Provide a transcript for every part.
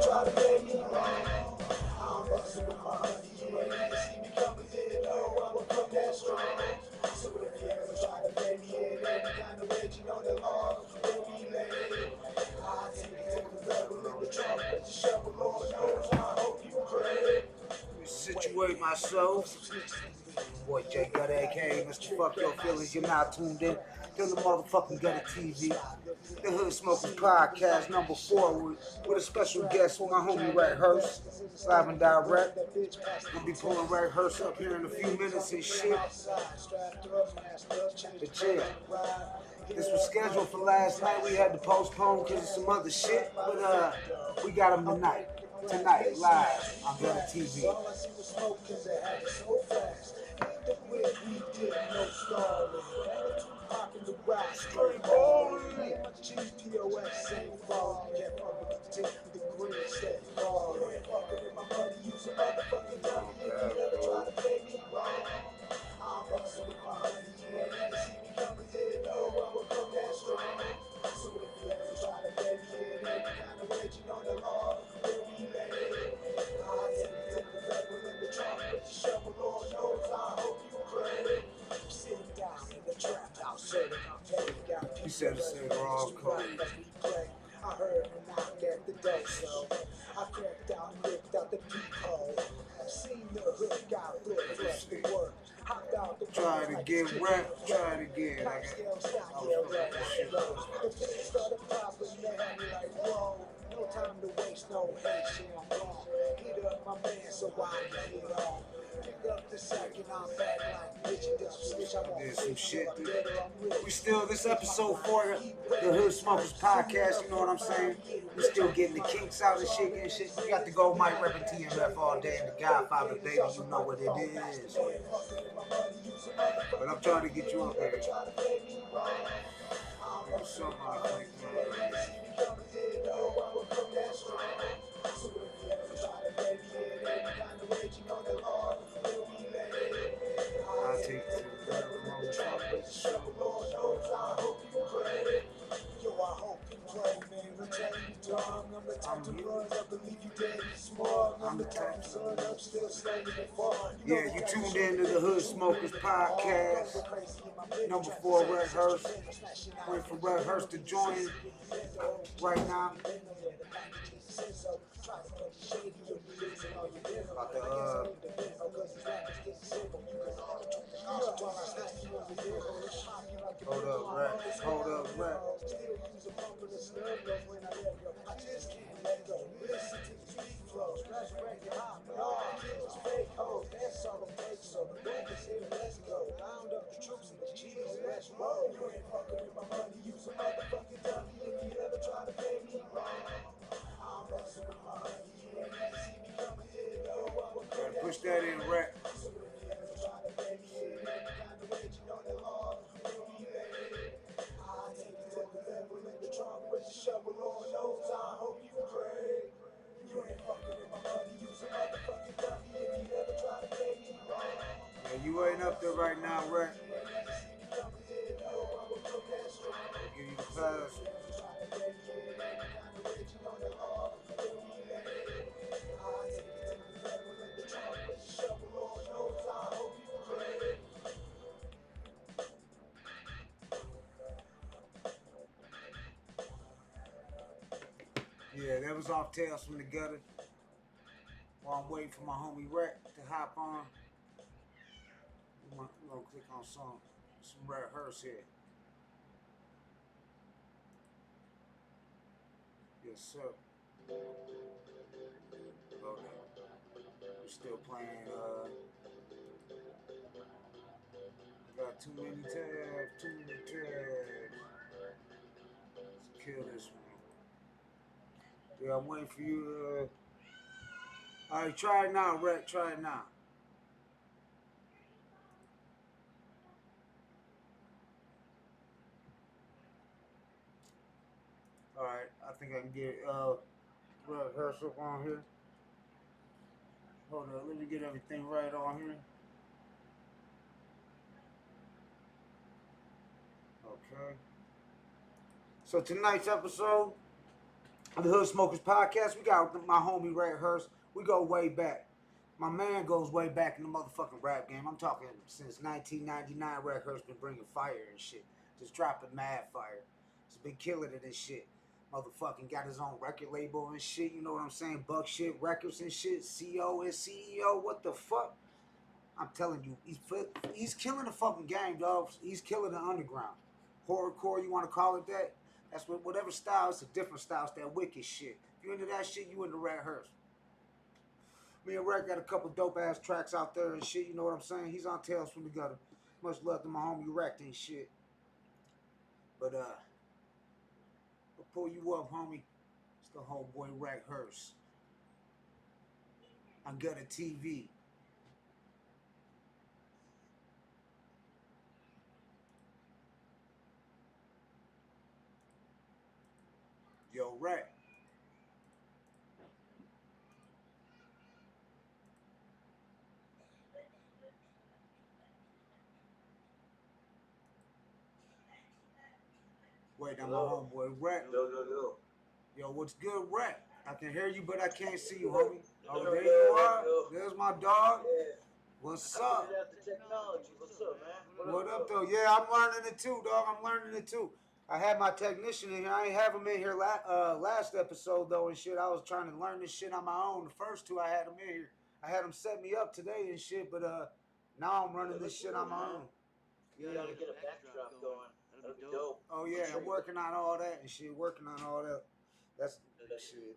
try to make me wrong. I'm busting with my honey, you ain't never see me coming here, no, I will come that strong. So if you ever try to play me in any kind of way, you know the law will be laid. I take it to the level in the trunk, but the shovel, Lord knows, I hope you pray. Situate myself. Boy, J Gutter, aka Mr. Fuck Your Feelings. You're now tuned in to the motherfucking Gutter TV, the Hood Smokers Podcast number 4 with a special guest, my homie Rekt Hearse, live and direct. Gonna be pulling Rekt Hearse up here in a few minutes and shit. But yeah, this was scheduled for last night. We had to postpone because of some other shit, but we got him tonight. Tonight, live on Gutter TV. Straight ballin'. My GPOS ain't falling. Can't fuck with the tip of the green, steady falling. You ain't fucking with my money, use a motherfucking dummy. If you never try to play me wrong, I'm bustin' with my honey. You ain't never see me coming here, no, I will come that strong. So if you ever try to play me in any kind of way, you know the law will be laid. I take it to the level in the trunk with the shovel, Lord knows, I hope you pray. Sitting down in the trap house, serving my pay. He said the same wrong code. I heard him knock at the door, so I crept out and looked out the peephole. Seen the hood got flipped, rushed to work. Hopped out the Try to get rap, try it again. The thing started popping, they had me like, whoa. No time to waste, no hate, shit, I'm wrong. Hit up my man so I can get on. Pick up the second, I'm back like bitch, switch, I won't did some shit, dude. We still, this episode 4, the Hood Smokers Podcast, you know what I'm saying? We still getting the kinks out and shit and shit. You got to go Mike repping TMF all day and the Godfather, baby, you know what it is. But I'm trying to get you up there. I'll take it to the Yeah, you tuned in to the Hood Smokers Podcast. Number 4, Rekt Hearse. Wait for Rekt Hearse to join right now. About to, hold up, Rekt. Hold up, Rekt. Gotta push that in, Rekt. Yeah, you ain't up there right now, Rekt. I'll give you the pass. Yeah, that was off Tales from the Gutter. While I'm waiting for my homie Rekt to hop on, we're gonna click on some Rekt Hearse here. Yes, sir. Okay. We're still playing, got too many tabs. Let's kill this one. Yeah, I'm waiting for you, Alright, try it now, Rekt, try it now. Alright, I think I can get, Rekt Hearse up on here. Hold on, let me get everything right on here. Okay. So tonight's episode, The Hood Smokers Podcast. We got my homie Rekt Hearse. We go way back. My man goes way back in the motherfucking rap game. I'm talking since 1999. Rekt Hearse been bringing fire and shit. Just dropping mad fire. He's been killing it and shit. Motherfucking got his own record label and shit. You know what I'm saying? Buck shit records and shit. CO and CEO. What the fuck? I'm telling you, he's killing the fucking game, dog. He's killing the underground. Horrorcore, you want to call it that? That's whatever style. It's a different style. It's that wicked shit. If you into that shit, you into Rekt Hearse. Me and Rekt got a couple dope ass tracks out there and shit. You know what I'm saying? He's on Tales from the Gutter. Much love to my homie Rekt and shit. But I'll pull you up, homie. It's the homeboy Rekt Hearse on Gutter TV. Yo, Rekt. Wait, I'm my homeboy Rekt. Yo. Yo, what's good, Rekt? I can hear you, but I can't see you, homie. Oh, there you are. There's my dog. What's up? The technology. What's up, man? What up, though? Yeah, I'm learning it too, dog. I'm learning it too. I had my technician in here. I ain't have him in here last episode, though, and shit. I was trying to learn this shit on my own. The first two, I had him in here. I had him set me up today and shit, but now I'm running this shit on my own. You gotta get a backdrop going. That'll be dope. Oh, yeah, I'm working on all that and shit. Working on all that. That's shit.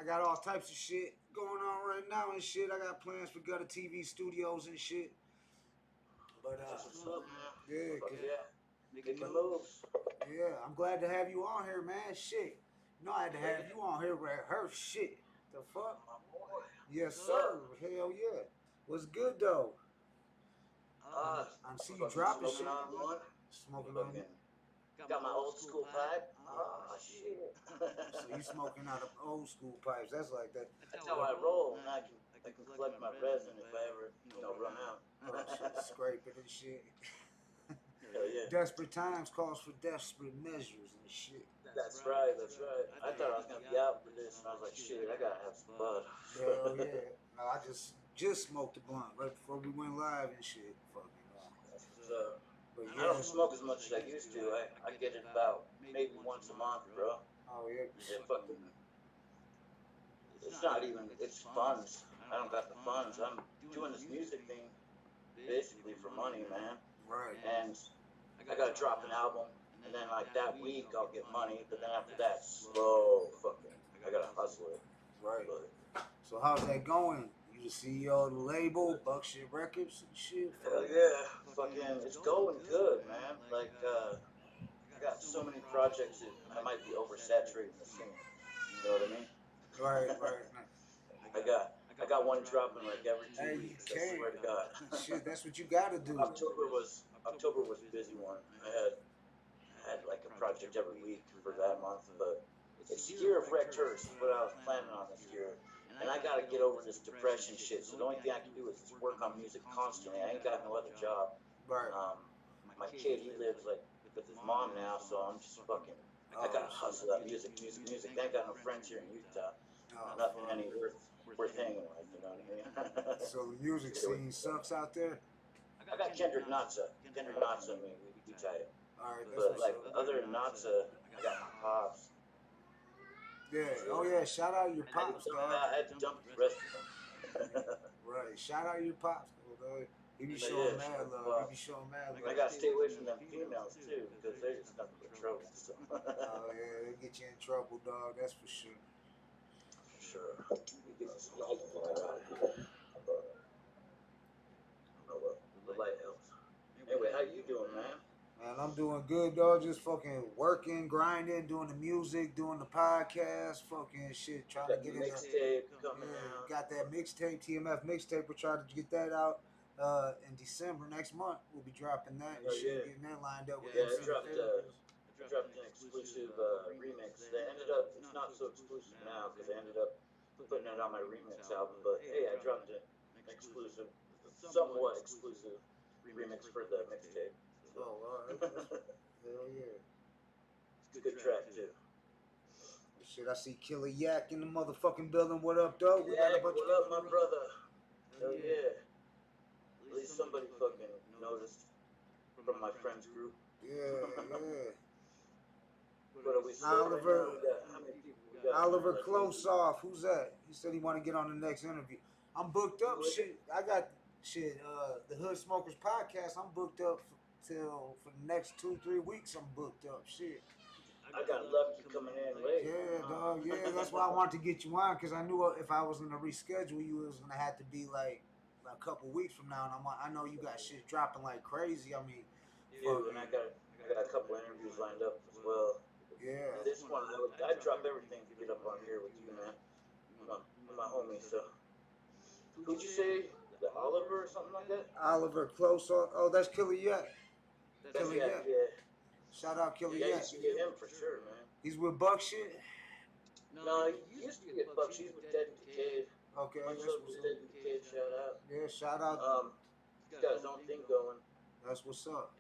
I got all types of shit going on right now and shit. I got plans for Gutter TV studios and shit. But yeah, Making moves. Yeah, I'm glad to have you on here, man. Shit, you know I had to have you on here, Rekt Hearse. Shit, the fuck? Yes, sir. Hell yeah. What's good though? I see you dropping shit. Smoking on it. Got my old school pipe. Oh shit. So you smoking out of old school pipes? That's like that. That's how I roll. And I can collect my resin if I ever, run out. Oh, shit, scrape it and shit. Hell yeah. Desperate times calls for desperate measures and shit. That's right. I thought I was gonna be out for this, and I was like, shit, I gotta have some bud. Hell yeah. No, I just smoked a blunt right before we went live and shit. Fucking. But yeah. I don't smoke as much as I used to. I get it about maybe once a month, bro. Oh yeah. It's not even. It's funds. I don't got the funds. I'm doing this music thing basically for money, man. Right. And I gotta drop an album, and then like that week I'll get money, but then after that, slow fucking. I gotta hustle it. Right. So how's that going? You the CEO of the label, Buck Shit Records and shit? Hell yeah, fucking, it's going good, man. Like, I got so many projects that I might be oversaturating the scene. You know what I mean? Right. I got one dropping like every 2 weeks. I swear to God. Shit, that's what you gotta do. October was a busy one. I had like a project every week for that month, but it's the year of Rekt Hearse, what I was planning on this year. And I gotta get over this depression shit. So the only thing I can do is just work on music constantly. I ain't got no other job. Right. My kid, he lives like with his mom now, so I'm just fucking. I gotta hustle that music. I ain't got no friends here in Utah. Nothing any worth hanging with. You know what I mean? So the music scene sucks out there. I got Kendrick Natsa. Kendrick Natsa, we tight. All right. But like other than Natsa, I got my pops. Yeah. Oh yeah. Shout out your pops, dog. I had to dump the rest of them. Right. Shout out your pops, dog. He be showing mad love. He be showing mad love. I gotta stay away from them females too, because they're just nothing but trouble. So. Oh yeah, they get you in trouble, dog. That's for sure. For sure. You get some light out of here. The light helps. Anyway, how you doing, man? Man, I'm doing good, dog. Just fucking working, grinding, doing the music, doing the podcast, fucking shit, trying to get in mixtape coming out. Got that mixtape, TMF mixtape. We're trying to get that out in December next month. We'll be dropping that and shit, getting that lined up with I dropped an exclusive remix. That ended up, it's not so exclusive now because I ended up putting it on my remix album. But hey, I dropped an exclusive, somewhat exclusive remix for the mixtape. Oh, all right. Hell yeah. It's a good track too. Shit, I see Killer Yak in the motherfucking building. What up, dog? We got a Yak, bunch of what up, people. my brother? Hell yeah. At least somebody fucking noticed from my friends group. Yeah. What are we set right now? We got how many people? We got Oliver like Closeoff. Who's that? He said he want to get on the next interview. I'm booked up. Who is Shit, I got shit. The Hood Smokers podcast. I'm booked up till for the next 2-3 weeks. I'm booked up. Shit. I got lucky coming in late. Yeah, dog. Yeah, that's why I wanted to get you on because I knew if I was gonna reschedule you, it was gonna have to be like a couple weeks from now. And I know you got shit dropping like crazy. I mean, Dude, and I got a couple interviews lined up as well. yeah. And this one, I'd drop everything to get up on here with you, man. My homie. So, who'd you say? The Oliver or something like that? Oliver Closeoff. Oh, that's Killer Yak. That's Killer Yak. yeah. Shout out Killer Yeah, you Yak. should get him for sure, man. He's with Buck shit. No, he used to be at Bucks. He's with Dead and Decayed. Okay, Much that's love what's to up. Dead and Decayed. Shout out. Yeah, shout out. He's got his own thing going. That's what's up.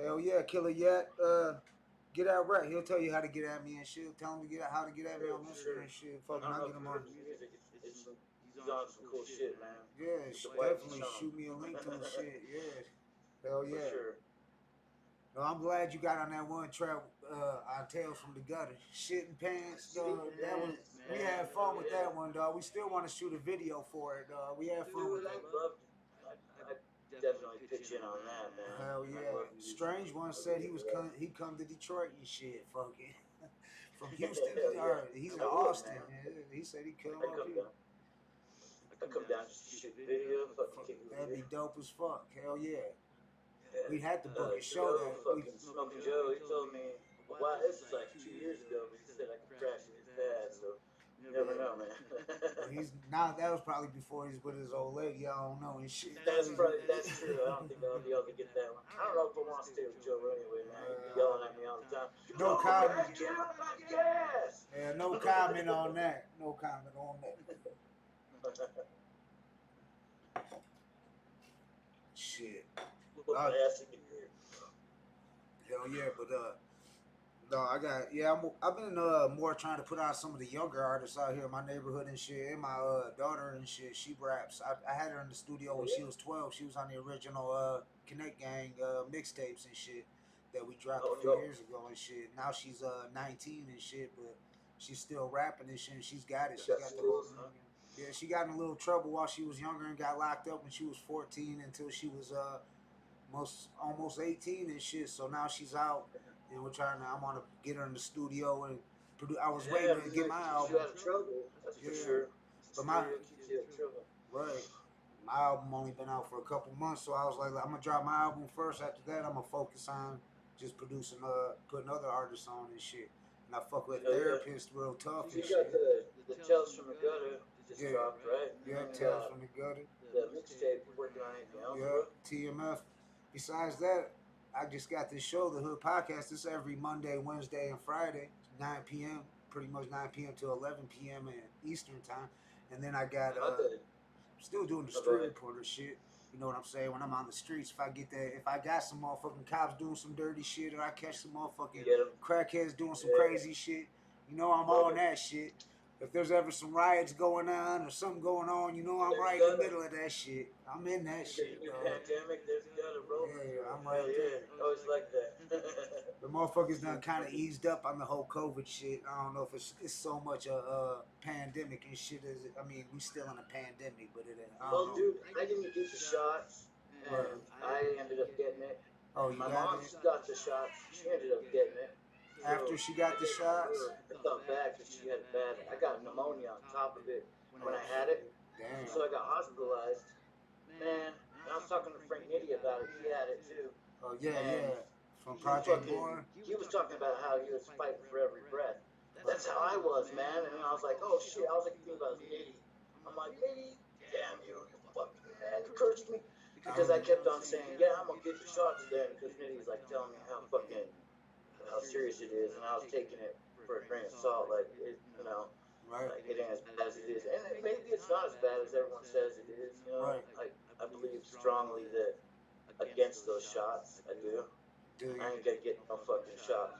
Hell yeah, Killer Yak. Get out right. He'll tell you how to get at me and shit. Tell him to how to get at me on Instagram and shit. Fucking, I'll get him on. He's on some cool shit, man. Yeah, definitely shoot me a link to his shit. Yeah. Hell yeah. For sure. No, I'm glad you got on that one track on Tales from the Gutter. Shit and pants, dog. That was, we had fun with that one, dog. We still want to shoot a video for it, dog. We had fun with Dude, that. I'd definitely pitch in on that, man. Hell yeah. Strange one said he'd come to Detroit and shit, fucking. From Houston. He's in Austin. Yeah, he said he'd come up here. I come down just to shoot video. That'd be dope as fuck. Hell yeah. We had to book a show that fucking Smoking Joe, he told me, wow, this was like 2 years ago, but he said I could crash with his dad, so you never know, man. That was probably before he's with his old lady. I don't know and shit. That's true. I don't think I'll be able to get that one. I don't know if I want to stay with Joe anyway, man. He's yelling at me all the time. No comment. Get up my gas! Yeah, no comment on that. No comment on that. Shit. Hell yeah, but no, I've been more trying to put out some of the younger artists out here in my neighborhood and shit. And my daughter and shit, she raps. I had her in the studio when she was 12. She was on the original Connect Gang mixtapes and shit that we dropped a few years ago and shit. Now she's 19 and shit, but she's still rapping and shit. And she's got it. She got the whole thing. Yeah, she got in a little trouble while she was younger and got locked up when she was 14 until she was almost 18 and shit. So now she's out, and I'm gonna get her in the studio and produce. I was waiting to get my album. You out of trouble, that's for sure. But right. My album only been out for a couple months, so I was like, I'm gonna drop my album first. After that, I'm gonna focus on just producing, putting other artists on and shit. And I fuck with Therapist real tough and you shit. got the Tales from the Gutter just dropped, right? Yeah, Tales from the Gutter. The mixtape, working on anything else? Yeah, TMF. Besides that, I just got this show, the Hood Podcast. This every Monday, Wednesday, and Friday, 9 p.m. Pretty much 9 p.m. to 11 p.m. in Eastern time. And then I got still doing the street reporter shit. You know what I'm saying? When I'm on the streets, if I got some motherfucking cops doing some dirty shit, or I catch some motherfucking crackheads doing some crazy shit, you know I'm on that shit. If there's ever some riots going on or something going on, you know I'm right in the middle of that shit. I'm in that shit. Pandemic, there's gotta roll. Yeah, I'm right there. Always like that. The motherfuckers done kind of eased up on the whole COVID shit. I don't know if it's so much a pandemic and shit as it. I mean, we still in a pandemic, but it. Well, dude, I didn't get the shots, and I ended up getting it. Oh, you My got mom it? got the shots. She ended up getting it. After she got the shots? I felt bad because she had it bad. I got pneumonia on top of it when I had it. Damn. So I got hospitalized. Man, and I was talking to Frank Nitty about it. He had it too. Oh, yeah. From Project Born? He was talking about how he was fighting for every breath. That's how I was, man. And I was like, oh shit. I was like, thinking about Nitty. I'm like, Nitty, damn you fucking man. He cursed me. Because I kept on saying, yeah, I'm going to get the shots then. Because Nitty's like telling me how serious it is, and I was taking it for a grain of salt, like it, like it ain't as bad as it is, and maybe it's not as bad as everyone says it is, I believe strongly that against those shots, I do. I ain't gonna get no fucking shot,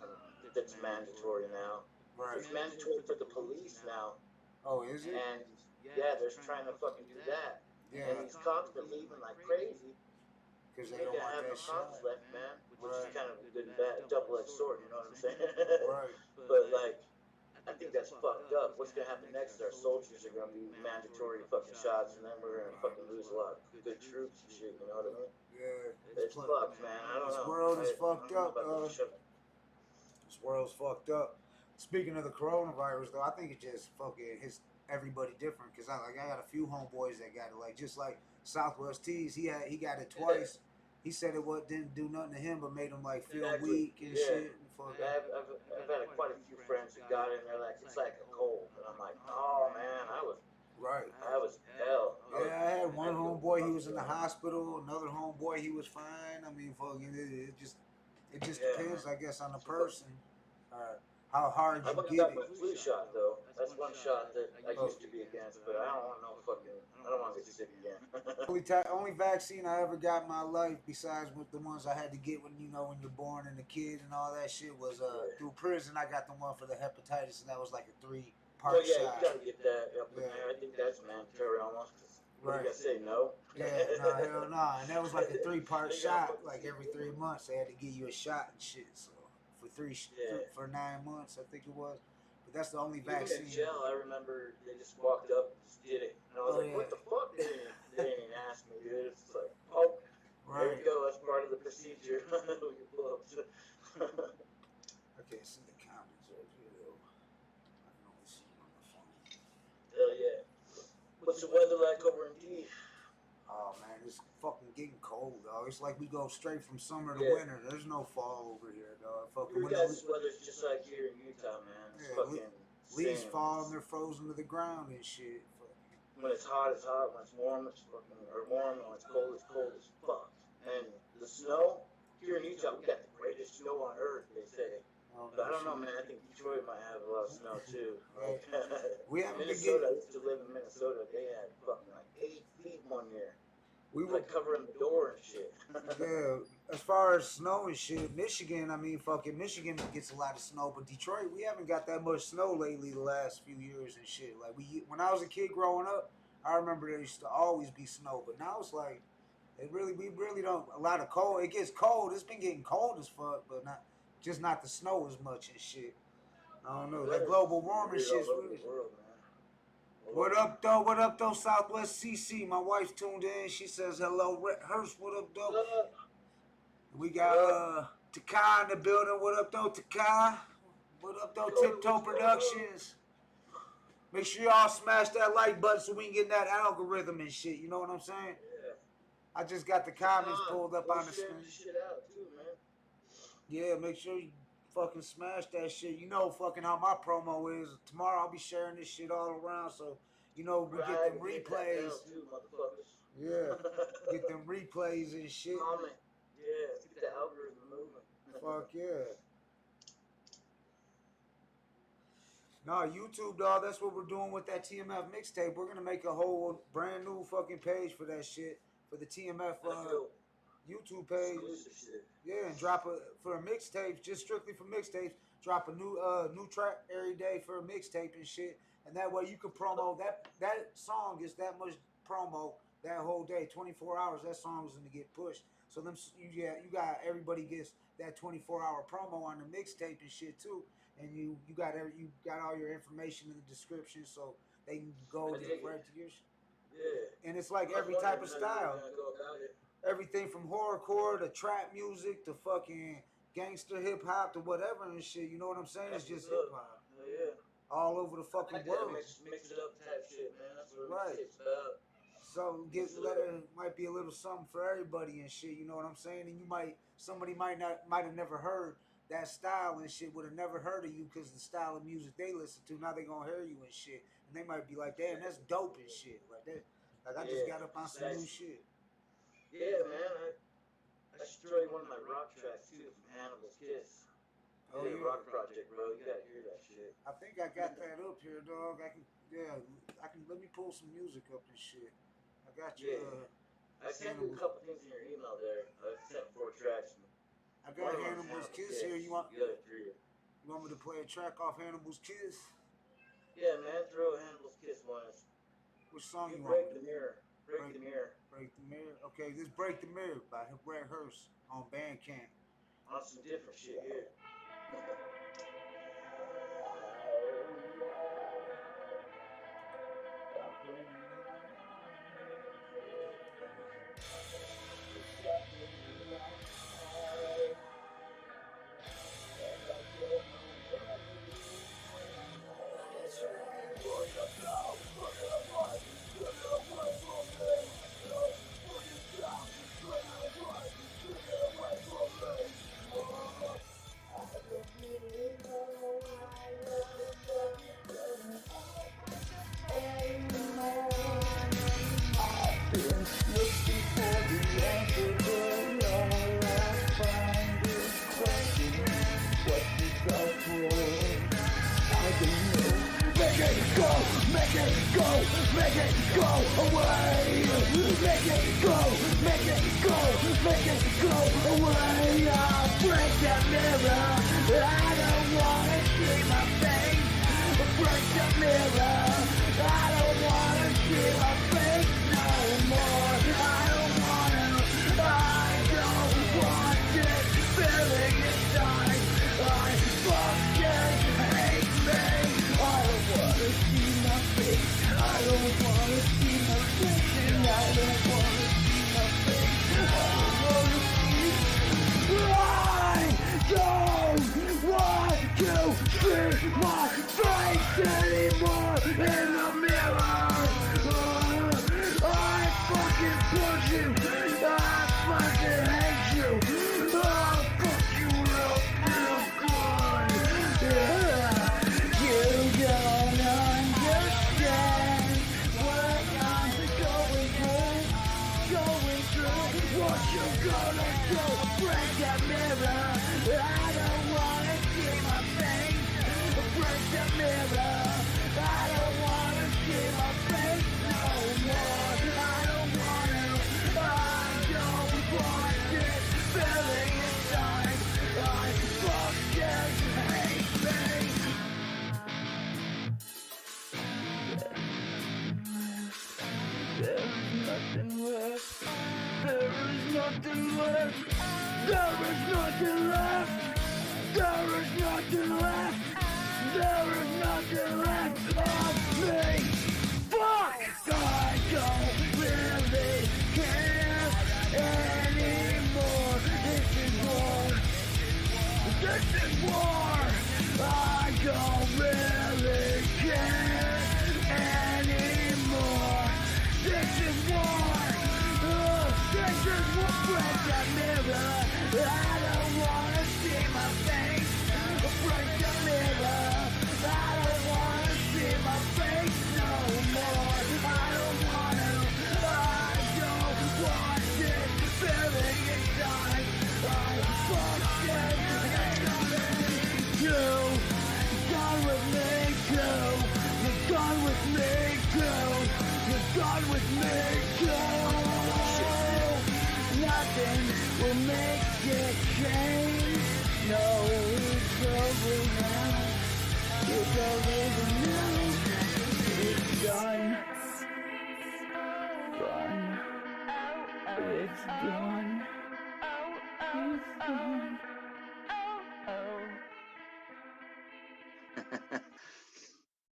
that's mandatory now. Right. It's mandatory for the police now. Oh, is it? And yeah, they're trying to fucking do that. And Yeah. these cops are leaving like crazy. Because You they ain't don't gonna want have no that cops shit. left, man. Which is Right. kind of a good and bad, double-edged sword. You know what I'm saying? Right. But like, I think that's fucked up. What's gonna happen next? Our soldiers are gonna be mandatory fucking shots, and then we're gonna fucking lose a lot of good troops and shit. You know what I mean? Yeah. It's fucked, man. I don't This know. world is I fucked don't know up, about this shit. This world's fucked up. Speaking of the coronavirus, though, I think it just fucking hits everybody different. Cause I got a few homeboys that got it. Like just like Southwest Tees, he got it Yeah, twice. He said it didn't do nothing to him, but made him like feel exactly. weak and Yeah. shit. And fucking I've had quite a few friends that got it, and they're like, it's like a cold, and I'm like, oh man, right. I was hell. Yeah, I had I one feel homeboy. He was in the hospital. Another homeboy, he was fine. I mean, fucking, it just yeah, man. depends, I guess, on the person. How hard I you went and get got it. my flu shot though. That's one shot that I used to be against, but I don't want no fucking. I don't want to get sick again. Only vaccine I ever got in my life, besides with the ones I had to get when when you're born and a kid and all that shit, was Yeah. through prison. I got the one for the hepatitis, and that was like a 3-part Well, yeah, shot. you gotta get that up in Yeah. there. I think that's mandatory almost. Cause what do Right. you gotta say? No. Yeah, no, hell no. And that was like a 3-part They gotta shot. fucking Like say every no. 3 months, they had to give you a shot and shit. So for Yeah. for 9 months, I think it was. But that's the only Even vaccine. in jail, I remember they just walked up and just did it. And I was Oh, like, yeah. what the fuck? They didn't even ask me, dude. It's just like, oh, there Right. you go. That's part of the procedure. You pull up. I can't see the comments right here, though. I can only see them on the phone. Hell yeah. What's the weather like over in D? Oh, man, it's fucking getting cold, dog. It's like we go straight from summer to Yeah. winter. There's no fall over here, dog. Fucking Your guys' weather's just like here in Utah, man. It's fucking leaves same. fall and they're frozen to the ground and shit. When it's hot, it's hot. When it's warm, it's fucking, or warm. When it's cold as fuck. And the snow, here in Utah, we got the greatest snow on earth, they say. But I don't know, man. I think Detroit might have a lot of snow too. Like, We haven't been Minnesota, I used to live in Minnesota. They had fucking like 8 feet one year. We It's were like covering the door and shit. yeah. As far as snow and shit, Michigan. I mean, fucking Michigan gets a lot of snow, but Detroit, we haven't got that much snow lately. The last few years and shit. Like when I was a kid growing up, I remember there used to always be snow, but now it's like we really don't. A lot of cold. It gets cold. It's been getting cold as fuck, but not the snow as much and shit. I don't know. That global warming shit's really. What up, though? What up, though? Southwest CC. My wife tuned in. She says hello. Rekt Hearse. What up, though? We got Takai in the building. What up, though, Takai? What up, though, Tiptoe Productions? Make sure y'all smash that like button so we can get in that algorithm and shit. You know what I'm saying? Yeah. I just got the comments pulled up on the screen. screen. Shit out too, man. Yeah, make sure you fucking smash that shit. You know fucking how my promo is. Tomorrow I'll be sharing this shit all around, so we get them replays. Too, motherfuckers. Yeah, get them replays and shit. Comment. Yeah, let's get the algorithm moving. Fuck yeah. Nah, YouTube, dog, that's what we're doing with that TMF mixtape. We're gonna make a whole brand new fucking page for that shit. For the TMF YouTube page. Yeah, and drop for a mixtape, just strictly for mixtapes, drop a new track every day for a mixtape and shit. And that way you can promo that song is that much promo that whole day, 24 hours, that song is gonna get pushed. So you got everybody gets that 24-hour promo on the mixtape and shit too. And you got all your information in the description, so they can go right to your shit. Yeah. And it's like every type of style. Everything from horrorcore to trap music to fucking gangster hip hop to whatever and shit. You know what I'm saying? It's just hip hop. Yeah. All over the fucking world. Mix it up type shit, man. That's what it's about. So might be a little something for everybody and shit. You know what I'm saying? And somebody might have never heard that style and shit, would have never heard of you because the style of music they listen to. Now they gonna hear you and shit, and they might be like, damn, that's dope and shit. Like that. Like I just got up on some new shit. Yeah, man. I should throw you one of my rock tracks too from Hannibal's Kiss. Oh, yeah, rock project, bro. You gotta hear that shit. I think I got that up here, dog. I can let me pull some music up and shit. I got you. Yeah. I sent you a couple things in your email there. I sent 4 tracks. I got Hannibal's Kiss here. You want want me to play a track off Hannibal's Kiss? Yeah, man, throw Hannibal's Kiss once. Which song You you want break me the to? mirror. Break the mirror. Break the Mirror. Okay, this Break the Mirror by Rekt Hearse on Bandcamp. On some different shit here.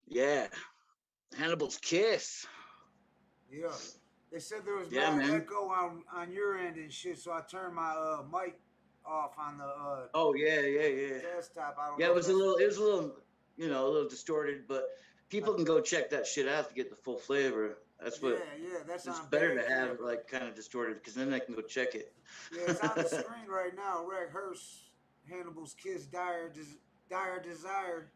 Yeah. Hannibal's Kiss. Yeah. They said there was Yeah, bad man. echo on your end and shit, so I turned my mic off on the Oh yeah. desktop. I don't Yeah, know it if was a that's little, a little distorted, but people can go check that shit out to get the full flavor. That's what. yeah, that's It's on better to have Bandcamp. it like kind of distorted because then I can go check it. Yeah, it's on the screen right now. Rekt Hearse, Hannibal's Kiss, Dire Desire.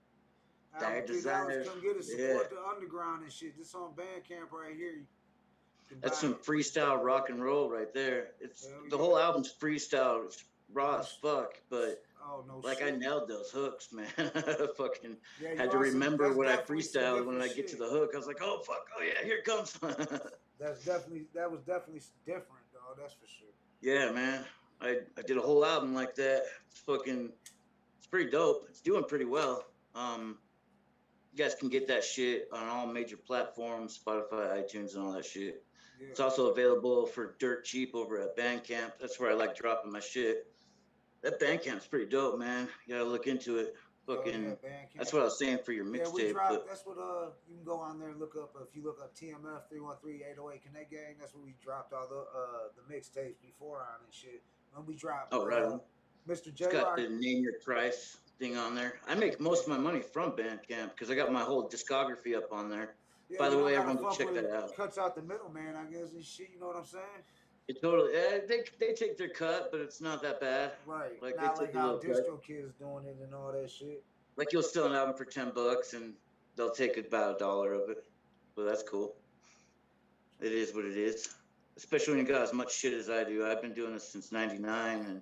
Dire Dude, that was Desires. come get it. Yeah, Support the underground and shit. This on Bandcamp right here. You can that's buy some it. freestyle rock and roll right there. It's Hell the yeah. whole album's freestyle. It's raw Oh, as fuck, but oh no like I shit. nailed those hooks, man. I fucking Yeah, you had to on some. remember That's what I definitely some freestyled when different I get to shit. the hook. I was like, oh fuck, oh yeah, here it comes. That was definitely different, dog. That's for sure. Yeah, man. I did a whole album like that. It's It's pretty dope. It's doing pretty well. You guys can get that shit on all major platforms, Spotify, iTunes, and all that shit. Yeah. It's also available for dirt cheap over at Bandcamp. That's where I like dropping my shit. That Bandcamp's pretty dope, man. You gotta look into it. Fucking, yeah, Bandcamp. that's what I was saying for your Yeah, we mixtape. dropped. But That's what you can go on there and look up. If you look up TMF 313-808 Connect Gang, that's where we dropped all the mixtapes before on and shit. When we dropped, right on. Mr. J It's got Rock. the name your price thing on there. I make most of my money from Bandcamp because I got my whole discography up on there. Yeah, By the way, gotta everyone go fuck check with that it. out. Cuts out the middleman, I guess, and shit. You know what I'm saying? It totally. They take their cut, but it's not that bad. Right. Like Not they like take a how little cut. distro kids doing it and all that shit. Like you'll sell an album for $10 and they'll take about $1 of it. But that's cool. It is what it is. Especially when you got as much shit as I do. I've been doing this since '99, and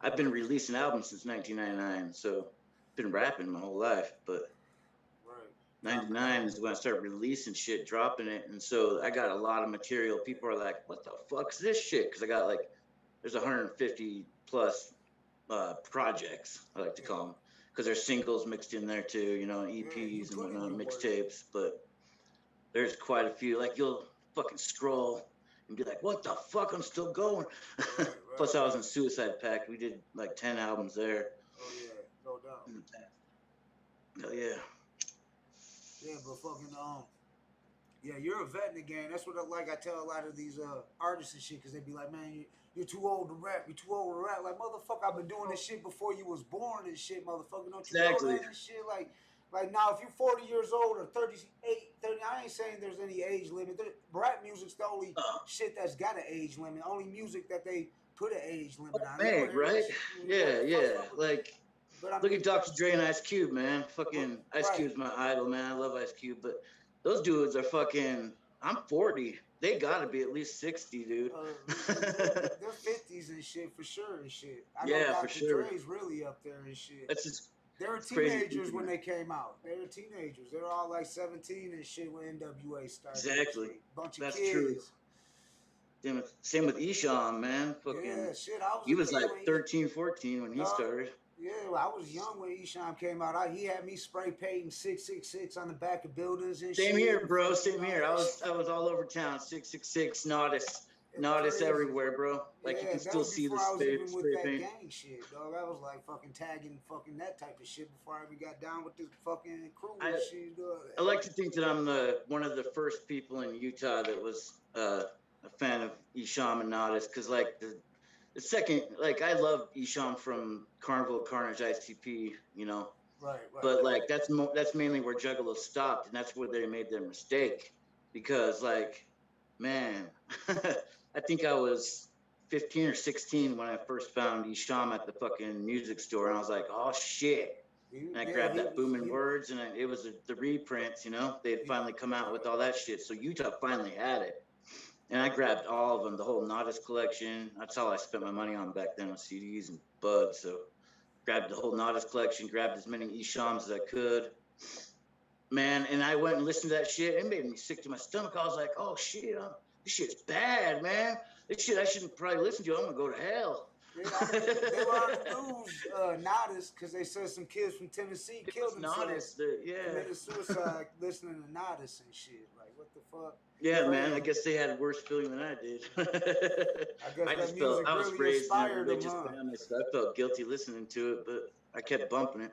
I've been releasing albums since 1999. So I've been rapping my whole life. But right. 99 is when I started releasing shit, dropping it. And so I got a lot of material. People are like, what the fuck's this shit? Because I got like, there's 150 plus projects, I like to call them. Because there's singles mixed in there too, you know, EPs and whatnot, mixtapes. But there's quite a few. Like you'll fucking scroll and be like, what the fuck? I'm still going. Right, Plus, I was in Suicide Pact. We did like 10 albums there. Oh, yeah. No doubt. Oh, yeah. Yeah, but fucking, yeah, you're a vet in the game. That's what I tell a lot of these artists and shit, because they be like, man, you're too old to rap. You're too old to rap. Like, motherfucker, I've been doing this shit before you was born and shit, motherfucker. Don't you know that and shit? Like now, if you're 40 years old or 38, 30, I ain't saying there's any age limit. Rap music's the only shit that's got an age limit. Only music that they put an age limit on. Hey, right? Yeah. Like, look at Dr. Dre and Ice Cube, man. Fucking Ice Cube's my idol, man. I love Ice Cube, but those dudes are fucking. I'm 40. They gotta be at least 60, dude. They're 50s and shit for sure and shit. I know Dr. for sure. Dre's really up there and shit. That's just. They were teenagers when they came out. They were teenagers. They were all like 17 and shit when NWA started. Exactly. Bunch of That's kids. True. Same with Esham, man. Fucking, yeah, shit. He was like 13, 14 when he started. Yeah, well, I was young when Esham came out. He had me spray painting 666 on the back of buildings and shit. Same here, bro. Same here. I was all over town. 666, Nodis everywhere, bro. Like you can still see the spray paint. Gang shit, dog. I was like fucking tagging fucking that type of shit before I even got down with this fucking crew and shit, dog. I like to think that I'm one of the first people in Utah that was a fan of Esham and Nodis, because like the second, like I love Esham from Carnival Carnage ICP, you know. Right. But like that's mainly where Juggalo stopped, and that's where they made their mistake, because like, man, I think I was 15 or 16 when I first found Esham at the fucking music store, and I was like, oh shit. And I grabbed that Booming Words, and it was the reprints, you know. They had finally come out with all that shit, so Utah finally had it. And I grabbed all of them, the whole Nodis collection. That's all I spent my money on back then, on CDs and buds. So grabbed the whole Nodis collection, grabbed as many Eshams as I could. Man, and I went and listened to that shit. It made me sick to my stomach. I was like, oh shit, this shit's bad, man. This shit I shouldn't probably listen to. I'm gonna go to hell. Yeah, they were on the news, Nodis, because they said some kids from Tennessee killed themselves. Committed suicide listening to Nodis and shit. Like, what the fuck? Yeah, man. I guess they had a worse feeling than I did. I just felt I was raised in a religious family, so I felt guilty listening to it, but I kept bumping it.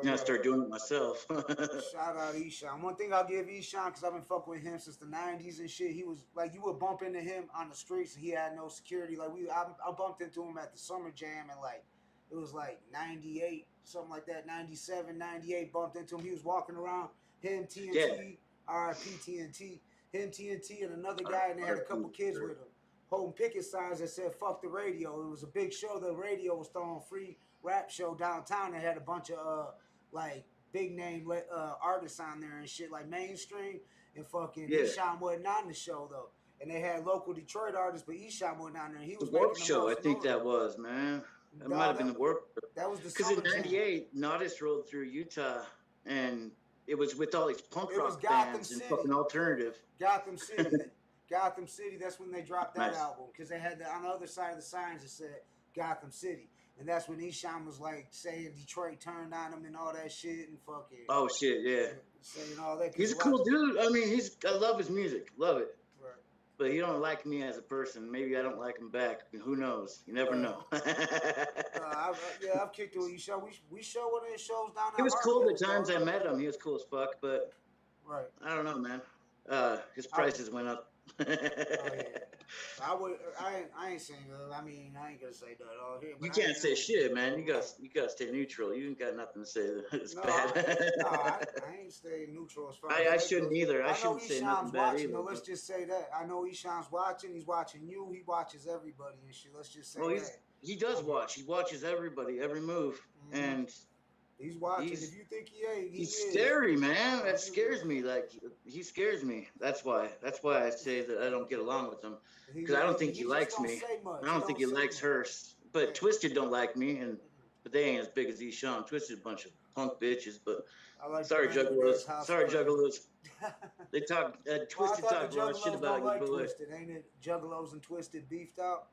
I started doing it myself. Shout out Esham. One thing I'll give Esham, because I've been fucking with him since the 90s and shit, he was like, you would bump into him on the streets and he had no security. Like, I bumped into him at the Summer Jam, and like, it was like 98, something like that, 97, 98, bumped into him. He was walking around, him, TNT, RIP TNT, him, TNT, and another guy, and they had a couple kids with him, holding picket signs that said, fuck the radio. It was a big show. The radio was throwing free rap show downtown. They had a bunch of like big name artists on there and shit, like mainstream, and fucking Esham wasn't on the show though. And they had local Detroit artists, but Esham wasn't on there. He was the Warp Show, I think that was, man. That might have been the Warp. That was the because in '98, Nodis rolled through Utah, and it was with all these punk rock bands and fucking alternative. Gotham City. That's when they dropped that album, because they had on the other side of the signs that said Gotham City. And that's when Esham was like saying Detroit turned on him and all that shit and fucking Oh shit, yeah. saying all that. He's Cause a a lot cool dude. I mean, I love his music, love it. right. But he don't like me as a person. Maybe I don't like him back. Who knows? You never know. Yeah, I've kicked it with Esham. We show one of his shows down He at was cool the Hartwell's, times dog. I met him. He was cool as fuck, but Right. I don't know, man. His I, prices went up. oh yeah. I ain't saying. I mean, I ain't gonna say that all here, but You I can't ain't say shit, man. right. You gotta stay neutral. You ain't got nothing to say that's No, bad. I ain't staying neutral as far as I that shouldn't goes. either. I I know shouldn't say nothing Esham's bad watching though. either. Let's just say that. I know Esham's watching. He's watching you. He watches everybody and shit. Let's just say Well, that. he does watch. He watches everybody, every move, and He's watching. If he's you think he ain't, he he's is. scary, man. That scares me. Like he scares me. That's why. That's why I say that I don't get along with him because I don't think he just likes don't me. say much. I don't think he likes Hearse. But Twisted don't like me, but they ain't as big as Esham. Twisted a bunch of punk bitches. But I like sorry, the Juggalos. house Sorry, party. Juggalos. They talk. Well, I Twisted thought talk the a lot of shit Juggalos about don't you, like but Twisted. Ain't it? Juggalos and Twisted beefed out.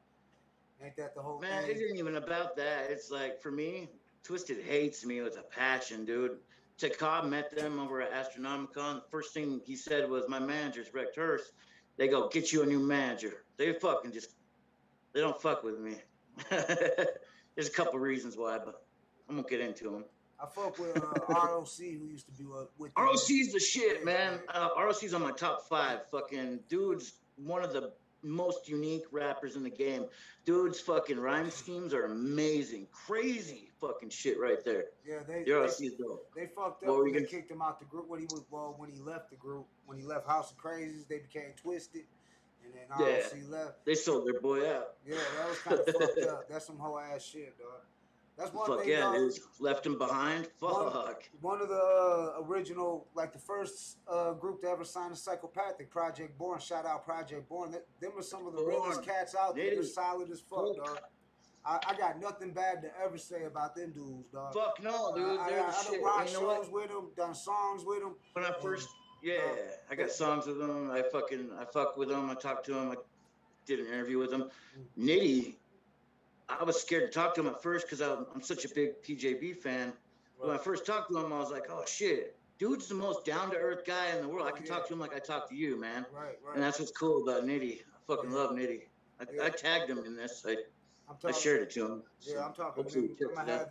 Ain't that the whole man, thing? it isn't even about that. It's like for me, Twisted hates me with a passion, dude. Takab met them over at Astronomicon. The first thing he said was, "My manager's Rekt Hearse." They go, "Get you a new manager." They fucking just they don't fuck with me. There's a couple reasons why, but I won't get into them. I fuck with ROC, who used to be with them. ROC's the shit, Yeah, man. yeah. ROC's on my top 5. Fucking dude's one of the most unique rappers in the game. Dude's fucking rhyme schemes are amazing. Crazy fucking shit right there. Yeah, The ROC's dope. they fucked What up were when you they gonna? kicked him out the group. When he left the group, when he left House of Crazies, they became Twisted, and then Yeah, ROC left. they sold their boy out. Yeah, that was kind of fucked up. That's some whole ass shit, dog. That's one Fuck thing, yeah, dog. dude. Left him behind. Fuck. One of the original, like the first group to ever sign a Psychopathic, Project Born. Shout out Project Born. Them are some of the realest cats out there. They're solid as fuck, dog. I got nothing bad to ever say about them dudes, dog. Fuck no, dude. They're the I shit. done rock You know shows what? with them, done songs with them. When I first, yeah, I got songs with them. I fuck with them. I talked to them. I did an interview with them. Nitty, I was scared to talk to him at first because I'm such a big PJB fan. When I first talked to him, I was like, oh shit, dude's the most down to earth guy in the world. I can talk to him like I talk to you, man. Right. And that's what's cool about Nitty. I fucking love Nitty. I tagged him in this. I shared it to him. So yeah, I'm talking to hopefully them.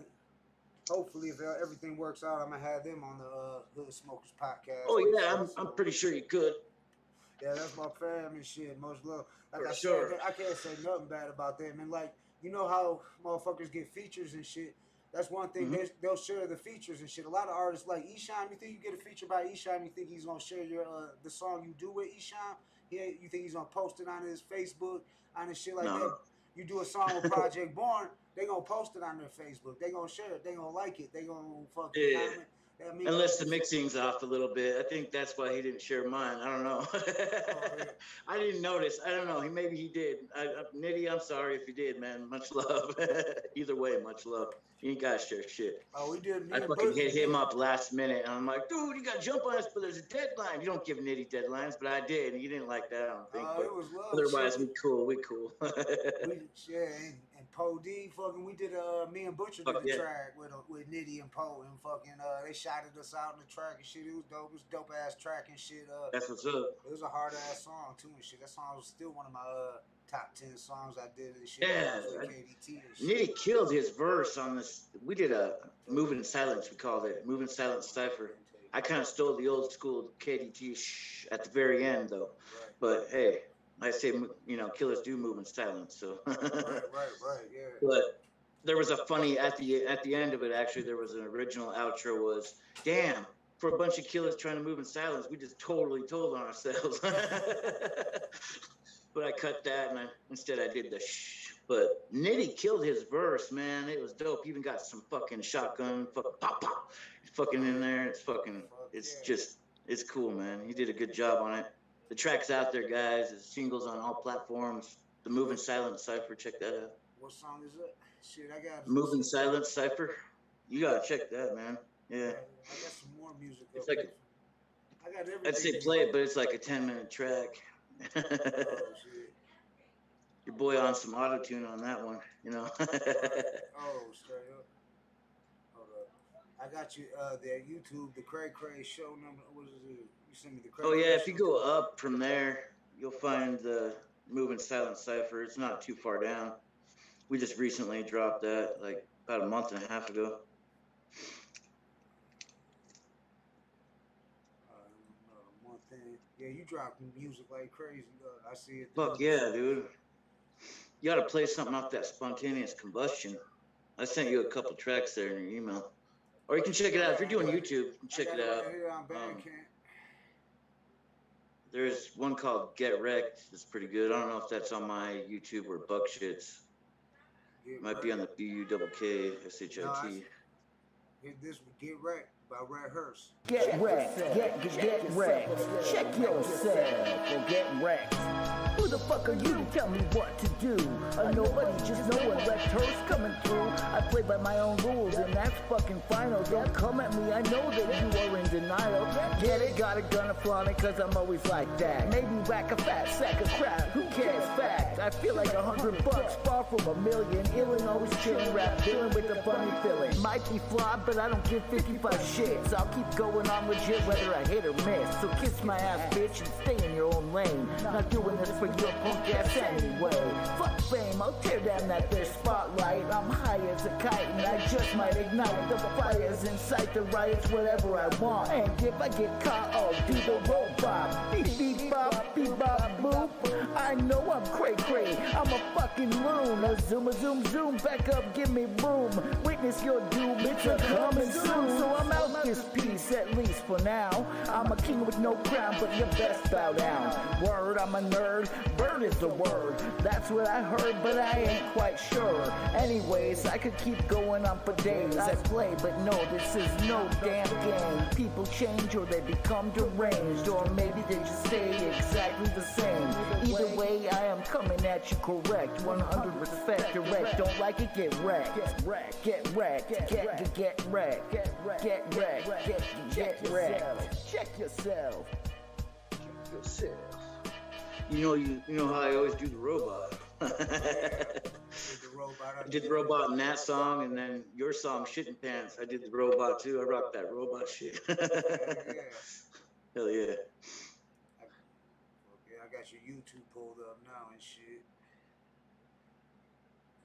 Hopefully, if everything works out, I'm gonna have them on the Hood Smokers podcast. Oh yeah, I'm pretty sure you could. Yeah, that's my fam and shit. Much love. Like For I sure. said, I can't say nothing bad about them. And like, you know how motherfuckers get features and shit. That's one thing. They'll share the features and shit. A lot of artists like Esham. You think you get a feature by Esham? You think he's gonna share your the song you do with Esham? You think he's gonna post it on his Facebook, on his shit like that? You do a song with Project Born, they gonna post it on their Facebook. They gonna share it. They gonna like it. They gonna fucking comment. Unless the mixing's off a little bit. I think that's why he didn't share mine. I don't know. I didn't notice. I don't know. Maybe he did. Nitty, I'm sorry if you did, man. Much love. Either way, much love. You ain't gotta share shit. Oh, we did. I fucking hit him up last minute, and I'm like, dude, you gotta jump on us, but there's a deadline. You don't give Nitty deadlines, but I did, and you didn't like that, I don't think. It was love. Otherwise, we cool. And Poe D, fucking, we did me and Butcher did the track with Nitty and Poe, and fucking they shouted us out in the track and shit. It was dope. It was dope ass track and shit. That's what's up. It was a hard ass song too and shit. That song was still one of my top 10 songs I did and shit. Yeah, KDT and shit. Nitty killed his verse on this. We did a Moving Silence, we called it. Moving Silence Cipher. I kind of stole the old school KDT at the very end, though. But hey, I say, killers do move in silence, so. right, yeah. But there was a funny, at the end of it, actually, there was an original outro was, damn, for a bunch of killers trying to move in silence, we just totally told on ourselves. But I cut that, and instead I did the shh. But Nitty killed his verse, man. It was dope. He even got some fucking shotgun, pop, pop, fucking in there. It's cool, man. He did a good job on it. The track's out there, guys. It's singles on all platforms. The Moving Silence Cipher, check that out. What song is it? Shit, I got Moving Silence Cipher. You gotta check that, man. Yeah. I got some more music. It's like I got everything. I'd say play it, but it's like a 10-minute track. Oh, shit. your boy on some auto tune on that one, you know. Oh, straight up. Hold up. I got you. That YouTube, the Cray Cray show number. What is it? You sent me the Cray Oh Cray yeah, if you show. go up from there, you'll find the Moving Silent Cipher. It's not too far down. We just recently dropped that, like about a month and a half ago. One thing. Yeah, you drop music like crazy. I see it. Fuck yeah, dude. You gotta play something off that Spontaneous Combustion. I sent you a couple tracks there in your email. Or you can check it out. If you're doing YouTube, you can check it out. Right here on Bandcamp. There's one called Get Wrecked. That's pretty good. I don't know if that's on my YouTube or Buck Shits. It might be on the BUKKSHIT. No, this would Get Wrecked by Rekt Hearse. Get wrecked, get wrecked. Check yourself or get wrecked. Who the fuck are you to tell me what to do? A nobody, just know when Rekt Hearse coming through. I play by my own rules and that's fucking final. Don't come at me, I know that you are in denial. Get it, got a gun and flaunt it cause I'm always like that. Maybe whack a fat sack of crap, who cares? Fact, I feel like $100, far from $1 million. Illin' always chillin', rap, dealing with the funny feeling. Might be flawed, but I don't give 55 shits. I'll keep going on legit whether I hit or miss. So kiss my ass, bitch, and stay in your own lane. Not doing this for your punk ass anyway. Fuck fame, I'll tear down that there spotlight. I'm high as a kite and I just might ignite the fires, incite the riots, whatever I want. And if I get caught, I'll do the robot. Beep beep bop, boop. I know I'm cray cray, I'm a fucking loon. A zoom, back up, give me room. Witness your doom, it's a coming soon. So I'm out this piece, at least for now. I'm a king with no crown, but you best bow down. Word, I'm a nerd, bird is the word. That's what I heard, but I ain't quite sure. Anyways, I could keep going on for days. I play, but no, this is no damn game. People change or they become deranged, or maybe they just stay exactly the same. Either way, I am coming at you correct. 100 respect, direct, don't like it, get wrecked. Get wrecked, get wrecked, get wrecked. Check yourself. You know how I always do the robot. I did the robot in that song, and then your song, Shitting Pants. I did the robot too. I rocked that robot shit. Hell yeah. I got your YouTube pulled up now and shit.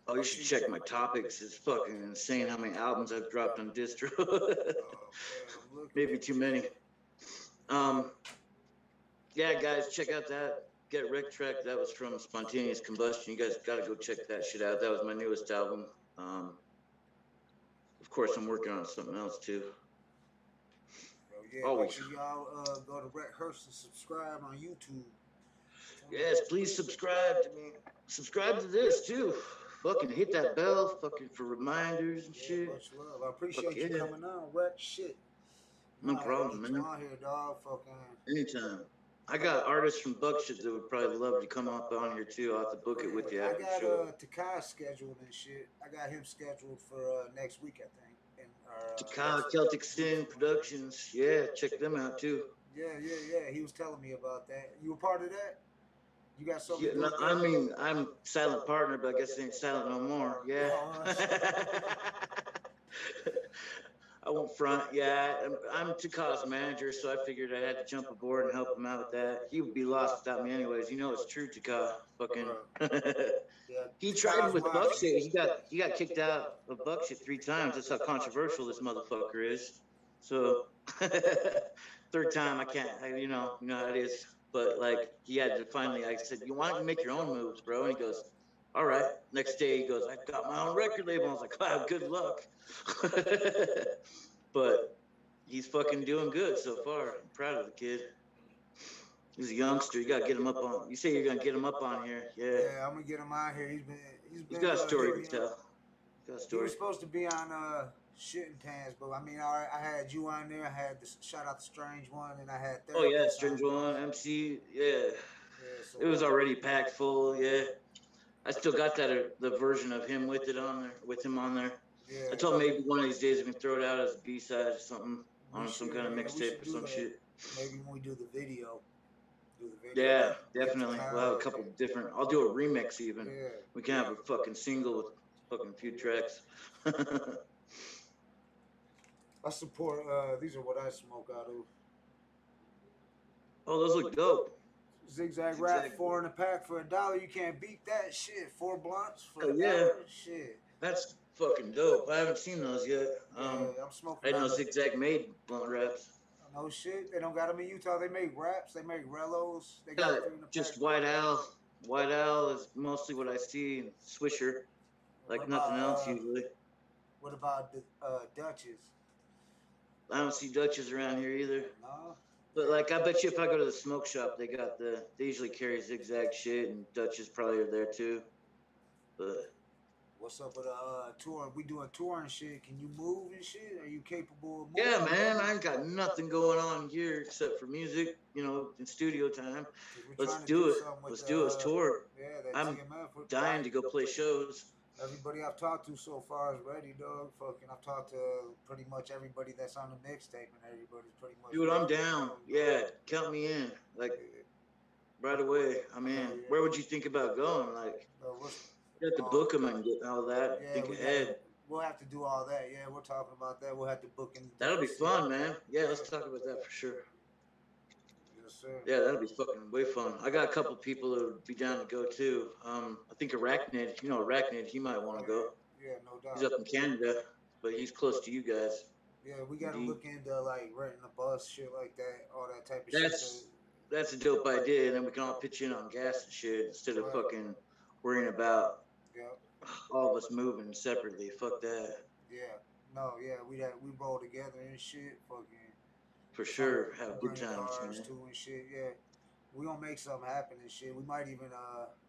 Oh, you should check my topics. It's fucking insane how many albums I've dropped on distro. Maybe too many. Yeah, guys, check out that Get Wrecked track. That was from Spontaneous Combustion. You guys gotta go check that shit out. That was my newest album. Of course, I'm working on something else too. Yeah, always. Make sure y'all go to Rekt Hearse and subscribe on YouTube. Yes, please subscribe to me. Subscribe to this too. Fucking hit that bell, fucking for reminders and shit. Much love. I appreciate you coming on, Rekt. Shit. No problem, man. On here, dog. Fucking. Anytime. I got artists from Buckshit that would probably love to come up on here too. I'll have to book it with you. I got Takai scheduled and shit. I got him scheduled for next week, I think. Takai Celtic Sin Productions. Yeah, check them out too. Yeah. He was telling me about that. You were part of that? You got something? Yeah, no, I mean, I'm silent partner, but I guess it ain't silent no more. Yeah. I won't front. Yeah, I'm Takai's manager, so I figured I had to jump aboard and help him out with that. He would be lost without me anyways. You know it's true, Takai. Fucking. He tried with Buckshit. He got kicked out of Buckshit 3 times. That's how controversial this motherfucker is. So, 3rd time I can't. You know how it is. But like he had to finally. I said, "You want to make your own moves, bro?" And he goes, "All right." Next day he goes, "I got my own record label." I was like, "Wow, good luck." But he's fucking doing good so far. I'm proud of the kid. He's a youngster. You gotta get him up on. You say you're gonna get him up on here, yeah? Yeah, I'm gonna get him out here. He's got a story to tell. He was supposed to be on Shitting Pants, but I mean, I had you on there. I had the shout out the Strange One, and I had. Oh yeah, Strange One, MC. Yeah, so it was already packed full. Yeah, I still got that the version of him with him on there. Yeah, I told him maybe one of these days we can throw it out as a B-side or something on some kind of mixtape or some shit. Maybe when we do the video. Do the video. Yeah, definitely. We'll have a couple different. I'll do a remix even. Yeah. We can have a fucking single with fucking few tracks. I support. These are what I smoke out of. Oh, those look dope. Zigzag Rap, 4 in a pack for $1. You can't beat that shit. 4 blunts for $1. Yeah. Shit. That's fucking dope. I haven't seen those yet. I'm smoking. I didn't know Zigzag made blunt wraps. No shit. They don't got them in Utah. They make wraps. They make Rellos. They got just White Owl. White Owl is mostly what I see in Swisher. Like nothing else usually. What about the Dutches? I don't see Dutches around here either. No. But like, I bet you if I go to the smoke shop, they usually carry Zigzag shit, and Dutches probably are there too. But what's up with tour? We doing tour and shit. Can you move and shit? Are you capable of moving? Yeah, man. I ain't got nothing going on here except for music, you know, in studio time. Let's do it. Let's do it. Let's tour. Yeah, I'm dying to go play shows. Everybody I've talked to so far is ready, dog. Fucking, I've talked to pretty much everybody that's on the mixtape, and everybody's pretty much. Dude, I'm down. Yeah, count me in. Like, right away. I'm in. Where would you think about going? Like, you have to book them and get all that. Yeah, think ahead. We'll have to do all that. Yeah, we're talking about that. We'll have to book in. That'll be fun, man. Yeah, let's talk about that for sure. Yes, sir. Yeah, that'll be fucking way fun. I got a couple people that would be down to go too. I think Arachnid, you know Arachnid, he might want to go. Yeah, no doubt. He's up in Canada, but he's close to you guys. Yeah, we gotta look into like renting a bus, shit like that, all that type of shit. That's a dope idea, and then we can all pitch in on gas and shit instead of fucking worrying about all of us moving separately. Fuck that. Yeah, no, yeah, we roll together and shit, fucking. For sure, have good times, man. Too and shit, yeah. We gonna make something happen and shit. We might even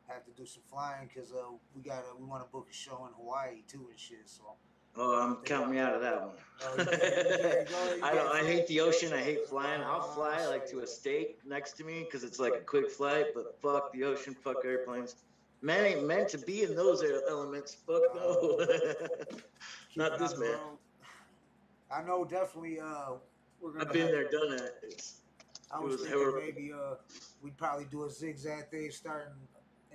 have to do some flying because we want to book a show in Hawaii too and shit. So. Oh, I'm counting me out of that one. I hate the ocean. I hate flying. I'll fly like to a state next to me because it's like a quick flight. But fuck the ocean. Fuck airplanes. Man ain't meant to be in those elements. Fuck no. Not this man. I know definitely. I've been there, done that. I was thinking maybe we'd probably do a zigzag thing starting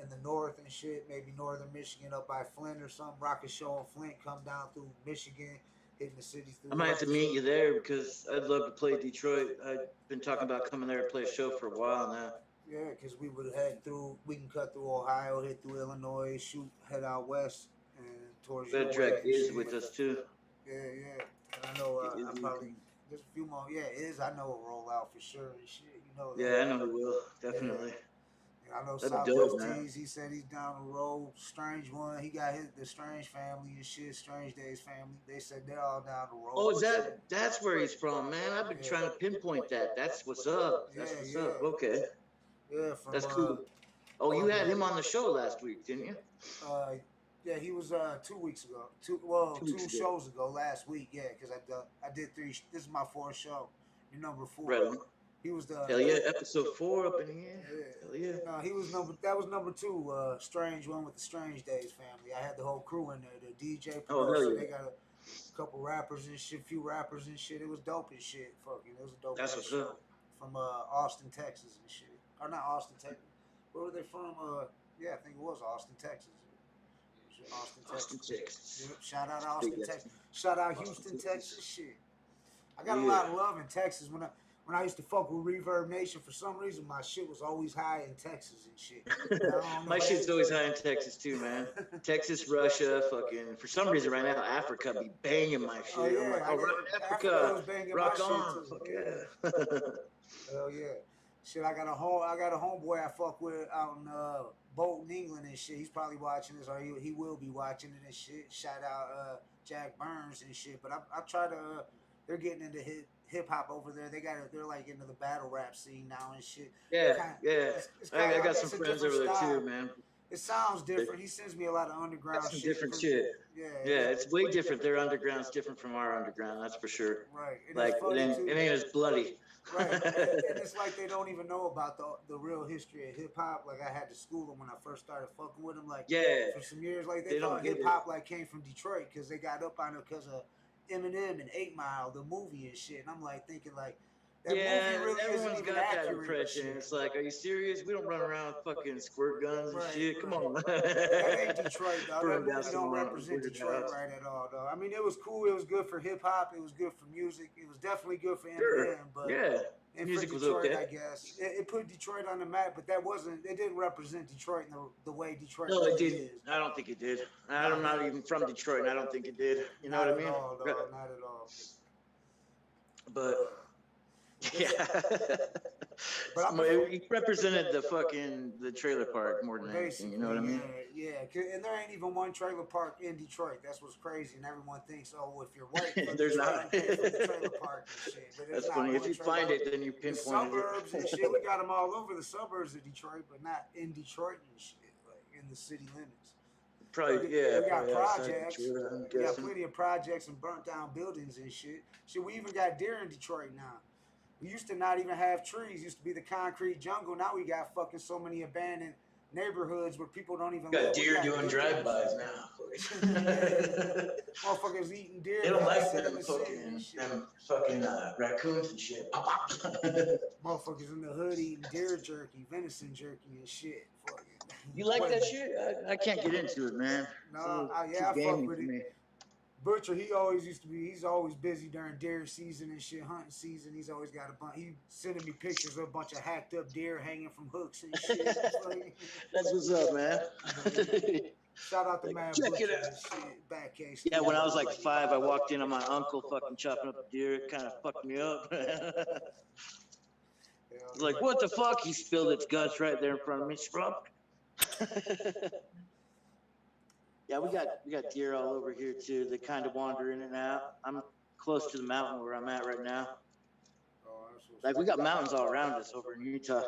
in the north and shit, maybe northern Michigan up by Flint or something. Rock a show in Flint, come down through Michigan, hitting the city through. I might have to meet you there because I'd love to play Detroit. I've been talking about coming there to play a show for a while now. Yeah, because we would head through. We can cut through Ohio, hit through Illinois, head out west and towards. That track is with us too. Yeah, yeah. And I know I probably. Just a few more, yeah, it is. I know a rollout for sure and shit. You know that. Yeah, I know he will, definitely. Yeah, I know Southwest Tees. He said he's down the road. Strange one, he got the Strange family and shit. Strange Days family. They said they're all down the road. Oh, that's where he's from, man. I've been trying to pinpoint that. That's what's up. That's what's up. Okay. Yeah, that's cool. Oh, you had him on the show last week, didn't you? Yeah, he was 2 weeks ago. Two shows ago last week. Yeah, because I did 3. This is my 4th show. You're number 4. Right on. He was the hell yeah, episode 4 up in here. Yeah. Hell yeah. No, he was that was number 2. Strange one with the Strange Days family. I had the whole crew in there. The DJ, producer, They got a couple rappers and shit, few rappers and shit. It was dope and shit. Fucking, it was a dope. That's what's up. From Austin, Texas and shit. Or not Austin, Texas. Where were they from? Yeah, I think it was Austin, Texas. Austin, Texas. Yep. Shout out Austin, Texas. Shout out Houston, Texas. Shit. I got a lot of love in Texas. When I used to fuck with Reverb Nation, for some reason my shit was always high in Texas and shit. My shit's always high in Texas too, man. Texas, Russia, fucking. For some reason right now, Africa be banging my shit. Oh yeah, I'm like, Africa, rock on. Fuck yeah. Hell yeah. Shit, I got a homeboy I fuck with out in Bolton, England and shit. He's probably watching this, or he will be watching it and shit. Shout out Jack Burns and shit. But I try to. They're getting into hip hop over there. They're like into the battle rap scene now and shit. Yeah, I got some friends over there too, man. It sounds different. He sends me a lot of underground shit. Different shit. Yeah, it's way different. Their underground's different from our underground. That's for sure. Right. Like it ain't as bloody. Right, and it's like they don't even know about the real history of hip hop. Like I had to school them when I first started fucking with them. Like for some years, like they thought hip hop like came from Detroit because they got up on it because of Eminem and 8 Mile, the movie and shit. And I'm like thinking like, That Yeah, movie really isn't everyone's even got that accurate. impression. It's like, are you serious? We don't run around with fucking squirt guns and Right, shit. Come right. on. That ain't Detroit, dog. That Burn down movie don't some represent weird Detroit house. right at all, though. I mean, it was cool. It was good for hip hop. It was good for music. It was definitely good for Sure. Eminem, but Yeah. and Music for was Detroit, okay. I guess it put Detroit on the map. But that wasn't. It didn't represent Detroit in the way Detroit No, really it didn't. is. I don't think it did. I'm not even from Detroit, and I don't think it did. You know Not what I at mean? all, dog. Not at all. But yeah. But He represented the trailer park more than anything. You know what I mean? Yeah. And there ain't even one trailer park in Detroit. That's what's crazy. And everyone thinks, oh, if you're white, There's Detroit, not. you came from the trailer park and shit. But That's not funny. If one you trailer find park. it, then you The pinpointed suburbs and shit, we got them all over the suburbs of Detroit, but not in Detroit and shit, like in the city limits. Probably, yeah. We got probably outside projects. Detroit, I'm We got guessing. plenty of projects and burnt down buildings and shit. Shit, we even got deer in Detroit now. We used to not even have trees. Used to be the concrete jungle. Now we got fucking so many abandoned neighborhoods where people don't even live. Got deer doing drive-bys now. Motherfuckers eating deer. They don't like them them fucking raccoons and shit. Motherfuckers in the hood eating deer jerky, venison jerky and shit. Fucking. You like that shit? I can't get into it, man. No, I fuck with it. Butcher, he's always busy during deer season and shit, hunting season. He's always got a bunch. He sending me pictures of a bunch of hacked up deer hanging from hooks and shit. That's what's up, man. Shout out to man Check Butcher it out. and shit. Back case. Yeah, when I was like 5, I walked in on my uncle fucking chopping up a deer. It kind of fucked me up. Like, what the fuck? He spilled its guts right there in front of me. Yeah, we got deer all over here too. They kind of wander in and out. I'm close to the mountain where I'm at right now. Like, we got mountains all around us over in Utah.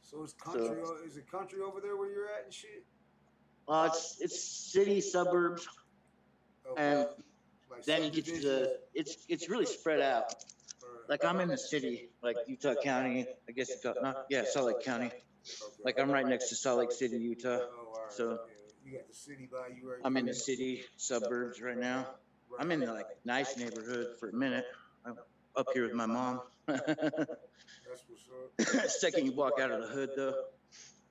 So it's country. Is it country over there where you're at and shit? It's city, suburbs, and Like then you get to the. It's really spread out. Like, I'm in the city, like Utah County. I guess it's called, Salt Lake County. Like, I'm right next to Salt Lake City, Utah. So you got the city by you right. I'm in the city suburbs right now. I'm in the like nice neighborhood for a minute. I'm up here with my mom. That's what's up. Second you walk out of the hood though,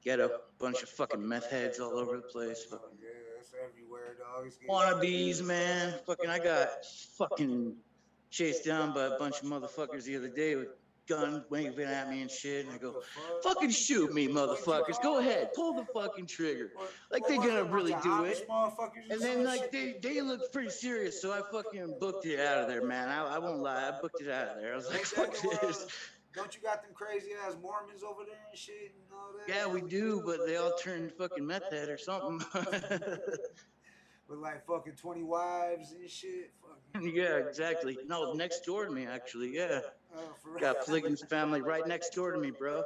get a bunch of fucking meth heads all over the place. Yeah, it's everywhere, dog. Wannabes, man. Fucking, I got fucking chased down by a bunch of motherfuckers the other day with guns waving at me and shit, and I go, fucking shoot me, motherfuckers. Go ahead, pull the fucking trigger. Like, they're gonna really do it. And then, like, they look pretty serious, so I fucking booked it out of there, man. I won't lie, I booked it out of there. I was like, fuck this. Don't you got them crazy ass Mormons over there and shit and all that? Yeah, we do, but they all turned fucking meth head or something. With like fucking 20 wives and shit. Fucking. Yeah, exactly. No, next door to me, actually, yeah. For Got polygamous family right next door to me, bro.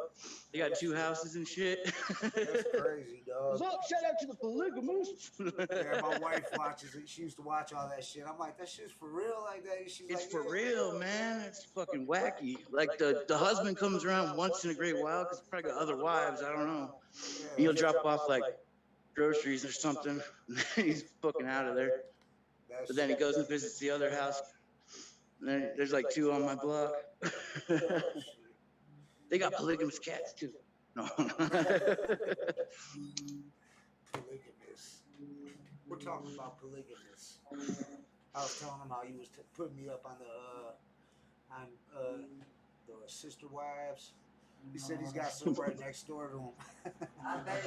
They got 2 houses and shit. That's crazy, dog. Shout out to the polygamists. Yeah, my wife watches it. She used to watch all that shit. I'm like, that shit's for real like that? And she's It's like, for real, man. It's fucking wacky. Like, the husband comes around once in a great while because he's probably got other wives. I don't know. Yeah, He'll drop off like groceries or something. He's fucking out of there. But then he goes and visits the other house. And then there's like 2 on my block. They got polygamous cats too. No. Polygamous. We're talking about polygamous. I was telling him how he was putting me up on the sister wives. He said he's got some right next door to him. I bet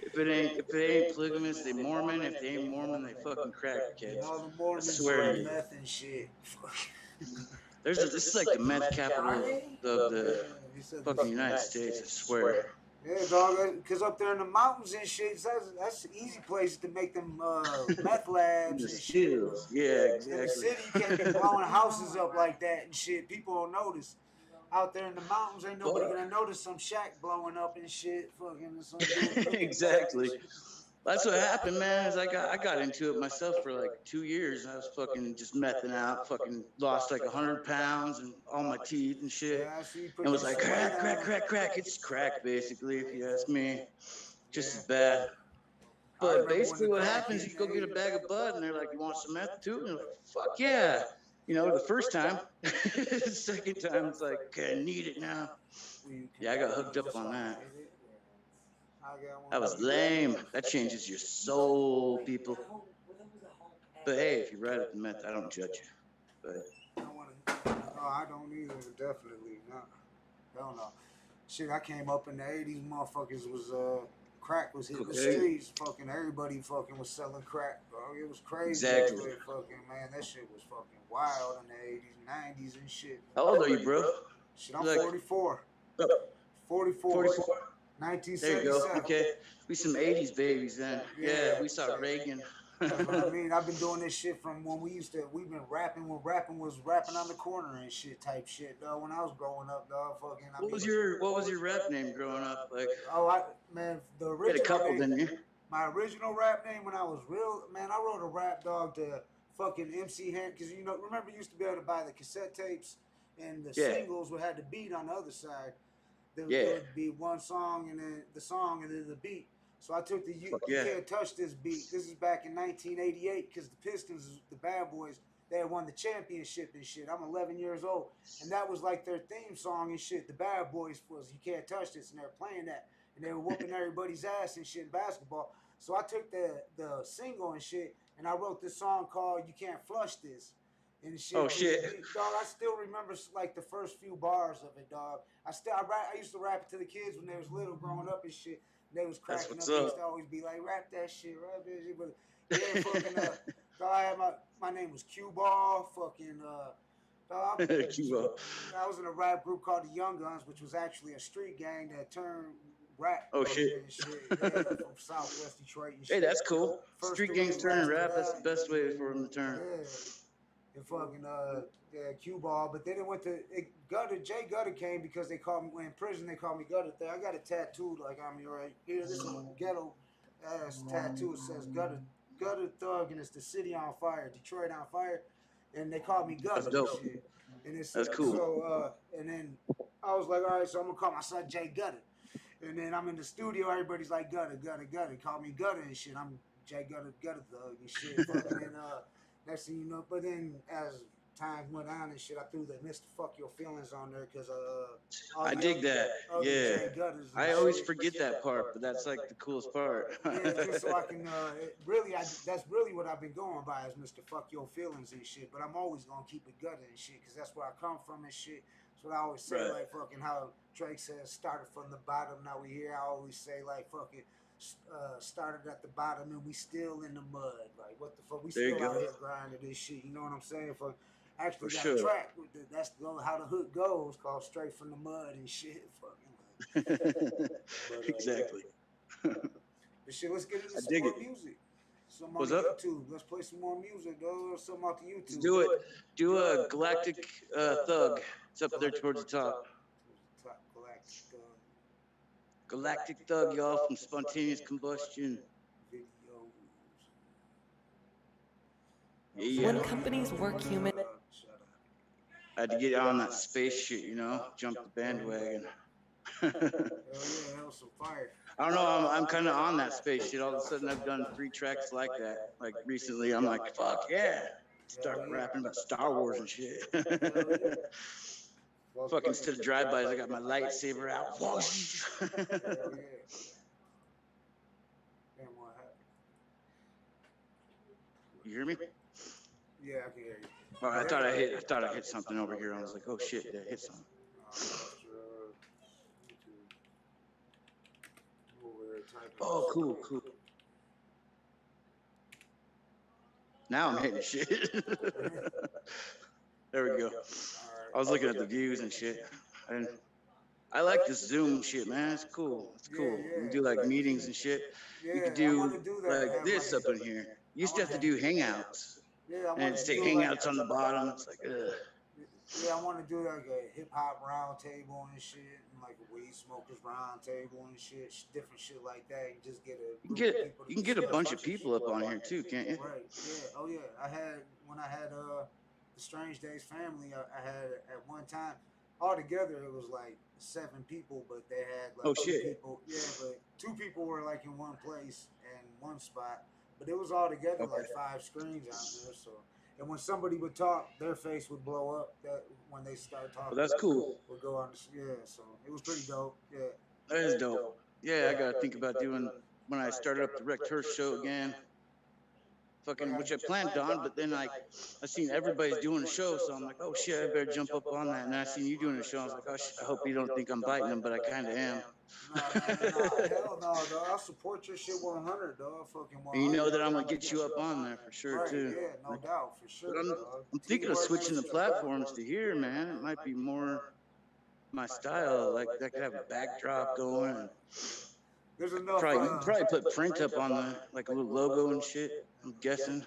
If it ain't polygamous, they Mormon. If they ain't Mormon, they fucking crack kids. All the Mormons I swear to you. meth and shit. This is like the meth capital of the fucking United States, I swear. Yeah, dog, because up there in the mountains and shit, that's an easy place to make them meth labs and shit. Yeah, exactly. In the city, you can't be blowing houses up like that and shit. People don't notice. Out there in the mountains, ain't nobody gonna notice some shack blowing up and shit. Fucking Exactly. That's what happened, man. Is I got into it myself for like 2 years. I was fucking just mething out. Fucking lost like 100 pounds and all my teeth and shit. Yeah, I see you put And was like crack. It's crack basically, if you ask me. Just as bad. But basically, what happens, you go get a bag of bud, and they're like, "You want some meth too?" And you're like, "Fuck yeah!" You know, the first time, the second time, it's like, "Okay, I need it now." Yeah, I got hooked up on that. That was lame. That changes your soul, people. But hey, if you ride up the meth, I don't judge you. But no, I don't either. Definitely not. Hell no. Shit, I came up in the '80s. Motherfuckers was crack was hitting the streets. Fucking everybody fucking was selling crack, bro. It was crazy. Exactly. Fucking man, that shit was fucking wild in the '80s, '90s and shit. How old are you, bro? Shit, I'm like, 44. 44. 1977. There you go. Okay, we some '80s babies then. Yeah, we saw Reagan. That's what I mean. I've been doing this shit from when we've been rapping when rapping was rapping on the corner and shit type shit, dog. When I was growing up, dog, fucking. What was your rap name growing up? Like, the original. Had a couple, name, didn't you? My original rap name when I was real, man, I wrote a rap, dog, to fucking MC Hand, because you know, remember you used to be able to buy the cassette tapes and the singles would have the beat on the other side. There would be one song and then the song and then the beat. So I took the You Can't Touch This beat. This is back in 1988 because the Pistons, the Bad Boys, they had won the championship and shit. I'm 11 years old. And that was like their theme song and shit. The Bad Boys was You Can't Touch This, and they were playing that. And they were whooping everybody's ass and shit in basketball. So I took the single and shit, and I wrote this song called You Can't Flush This. And shit. Oh, shit. Dog, I still remember like the first few bars of it, dog. I used to rap it to the kids when they was little growing up and shit. They was cracking up. They used to always be like, rap that shit, rap that shit. But yeah, fucking dog, I had my name was Cue Ball, fucking dog. I was in a rap group called the Young Guns, which was actually a street gang that turned rap. Oh shit. And shit. Yeah, from Southwest Detroit and shit. Hey, that's cool. Street gangs turning rap, that's the best way for them to turn. Yeah. And fucking Cue Ball, but then it went to Gutter. Jay Gutter came because they called me in prison. They called me Gutter. I got it tattooed like I'm right here. This is a ghetto ass tattoo. It says Gutter Thug, and it's the city on fire, Detroit on fire, and they called me Gutter. That's dope. And it's, that's cool. So and then I was like, all right, so I'm gonna call my son Jay Gutter. And then I'm in the studio. Everybody's like Gutter. Call me Gutter and shit. I'm Jay Gutter Thug and shit. And next thing you know, but then as time went on and shit, I threw the Mr. Fuck Your Feelings on there because I dig that. Yeah, I always forget that part, but that's like the coolest part. Yeah, just so I can that's really what I've been going by is Mr. Fuck Your Feelings and shit. But I'm always gonna keep it Gutter and shit because that's where I come from and shit. That's what I always say, like fucking how Drake says started from the bottom, now we here. I always say like fucking. Started at the bottom and we still in the mud. Like what the fuck? We still out here grinding this shit. You know what I'm saying? For actually got a track with that's how the hook goes, called Straight from the Mud and shit. Fucking. Exactly. But shit, let's get into some more music. What's up? YouTube. Let's play some more music, dog. Something off the YouTube. Let's do it. Do a Galactic Thug. It's up there towards the top. Galactic Thug, y'all, from Spontaneous Combustion. Yeah. When companies work human. I had to get on that space shit, you know, jump the bandwagon. Hell yeah, that was some fire. I don't know, I'm kind of on that space shit. All of a sudden, I've done 3 tracks like that. Like recently, I'm like, fuck yeah. Start rapping about Star Wars and shit. Fucking instead of drive-bys, I got my lightsaber out. Whoosh. You hear me? Yeah, I can hear you. Oh, I thought I hit something over here. I was like, oh shit, I hit something. Oh, cool. Now I'm hitting shit. There we go. I was looking at the views and shit. And I like this Zoom shit, man. It's cool. You can do like meetings and shit. You could do like this up in here. You used to have to do hangouts. And just take hangouts on the bottom. It's like, ugh. Yeah, I want to do like a hip hop round table and shit, and like a weed smokers round table and shit, different shit like that. And just get a you can get a bunch of people up on here too, can't you? Right. Yeah. Oh yeah. When I had the Strange Days family, I had at one time altogether it was like 7 people, but they had Oh like two shit. people. Yeah, but 2 people were like in one place and one spot. But it was all together Okay. like 5 screens out there. So, and when somebody would talk, their face would blow up. That when they start Well, talking, that's cool. would go on. Yeah, so it was pretty dope. Yeah. That is dope. Yeah, I gotta think about doing when I started up the Rekt Hearse show again. Fucking, which I planned on, but then like I seen everybody's doing a show, so I'm like, oh shit, I better jump up on that. And I seen you doing a show, I was like, oh shit, I hope you don't think I'm biting them, but I kind of am. Nah, hell no, dog. I'll support your shit 100, dog. Fucking And you 100. know that I'm gonna get you up on there for sure Right, too. yeah, no Like, doubt, for but sure, dog. I'm thinking of Teamwork switching makes the it. platforms to here, man. It might be more my style. Like I could have a backdrop going, and There's enough. probably put print up on the like a little logo and shit. I'm guessing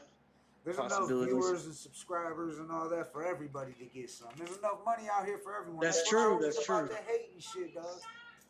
There's enough possibilities. viewers and subscribers and all that for everybody to get some. There's enough money out here for everyone. That's what I true. always That's about true. the hating shit, dog.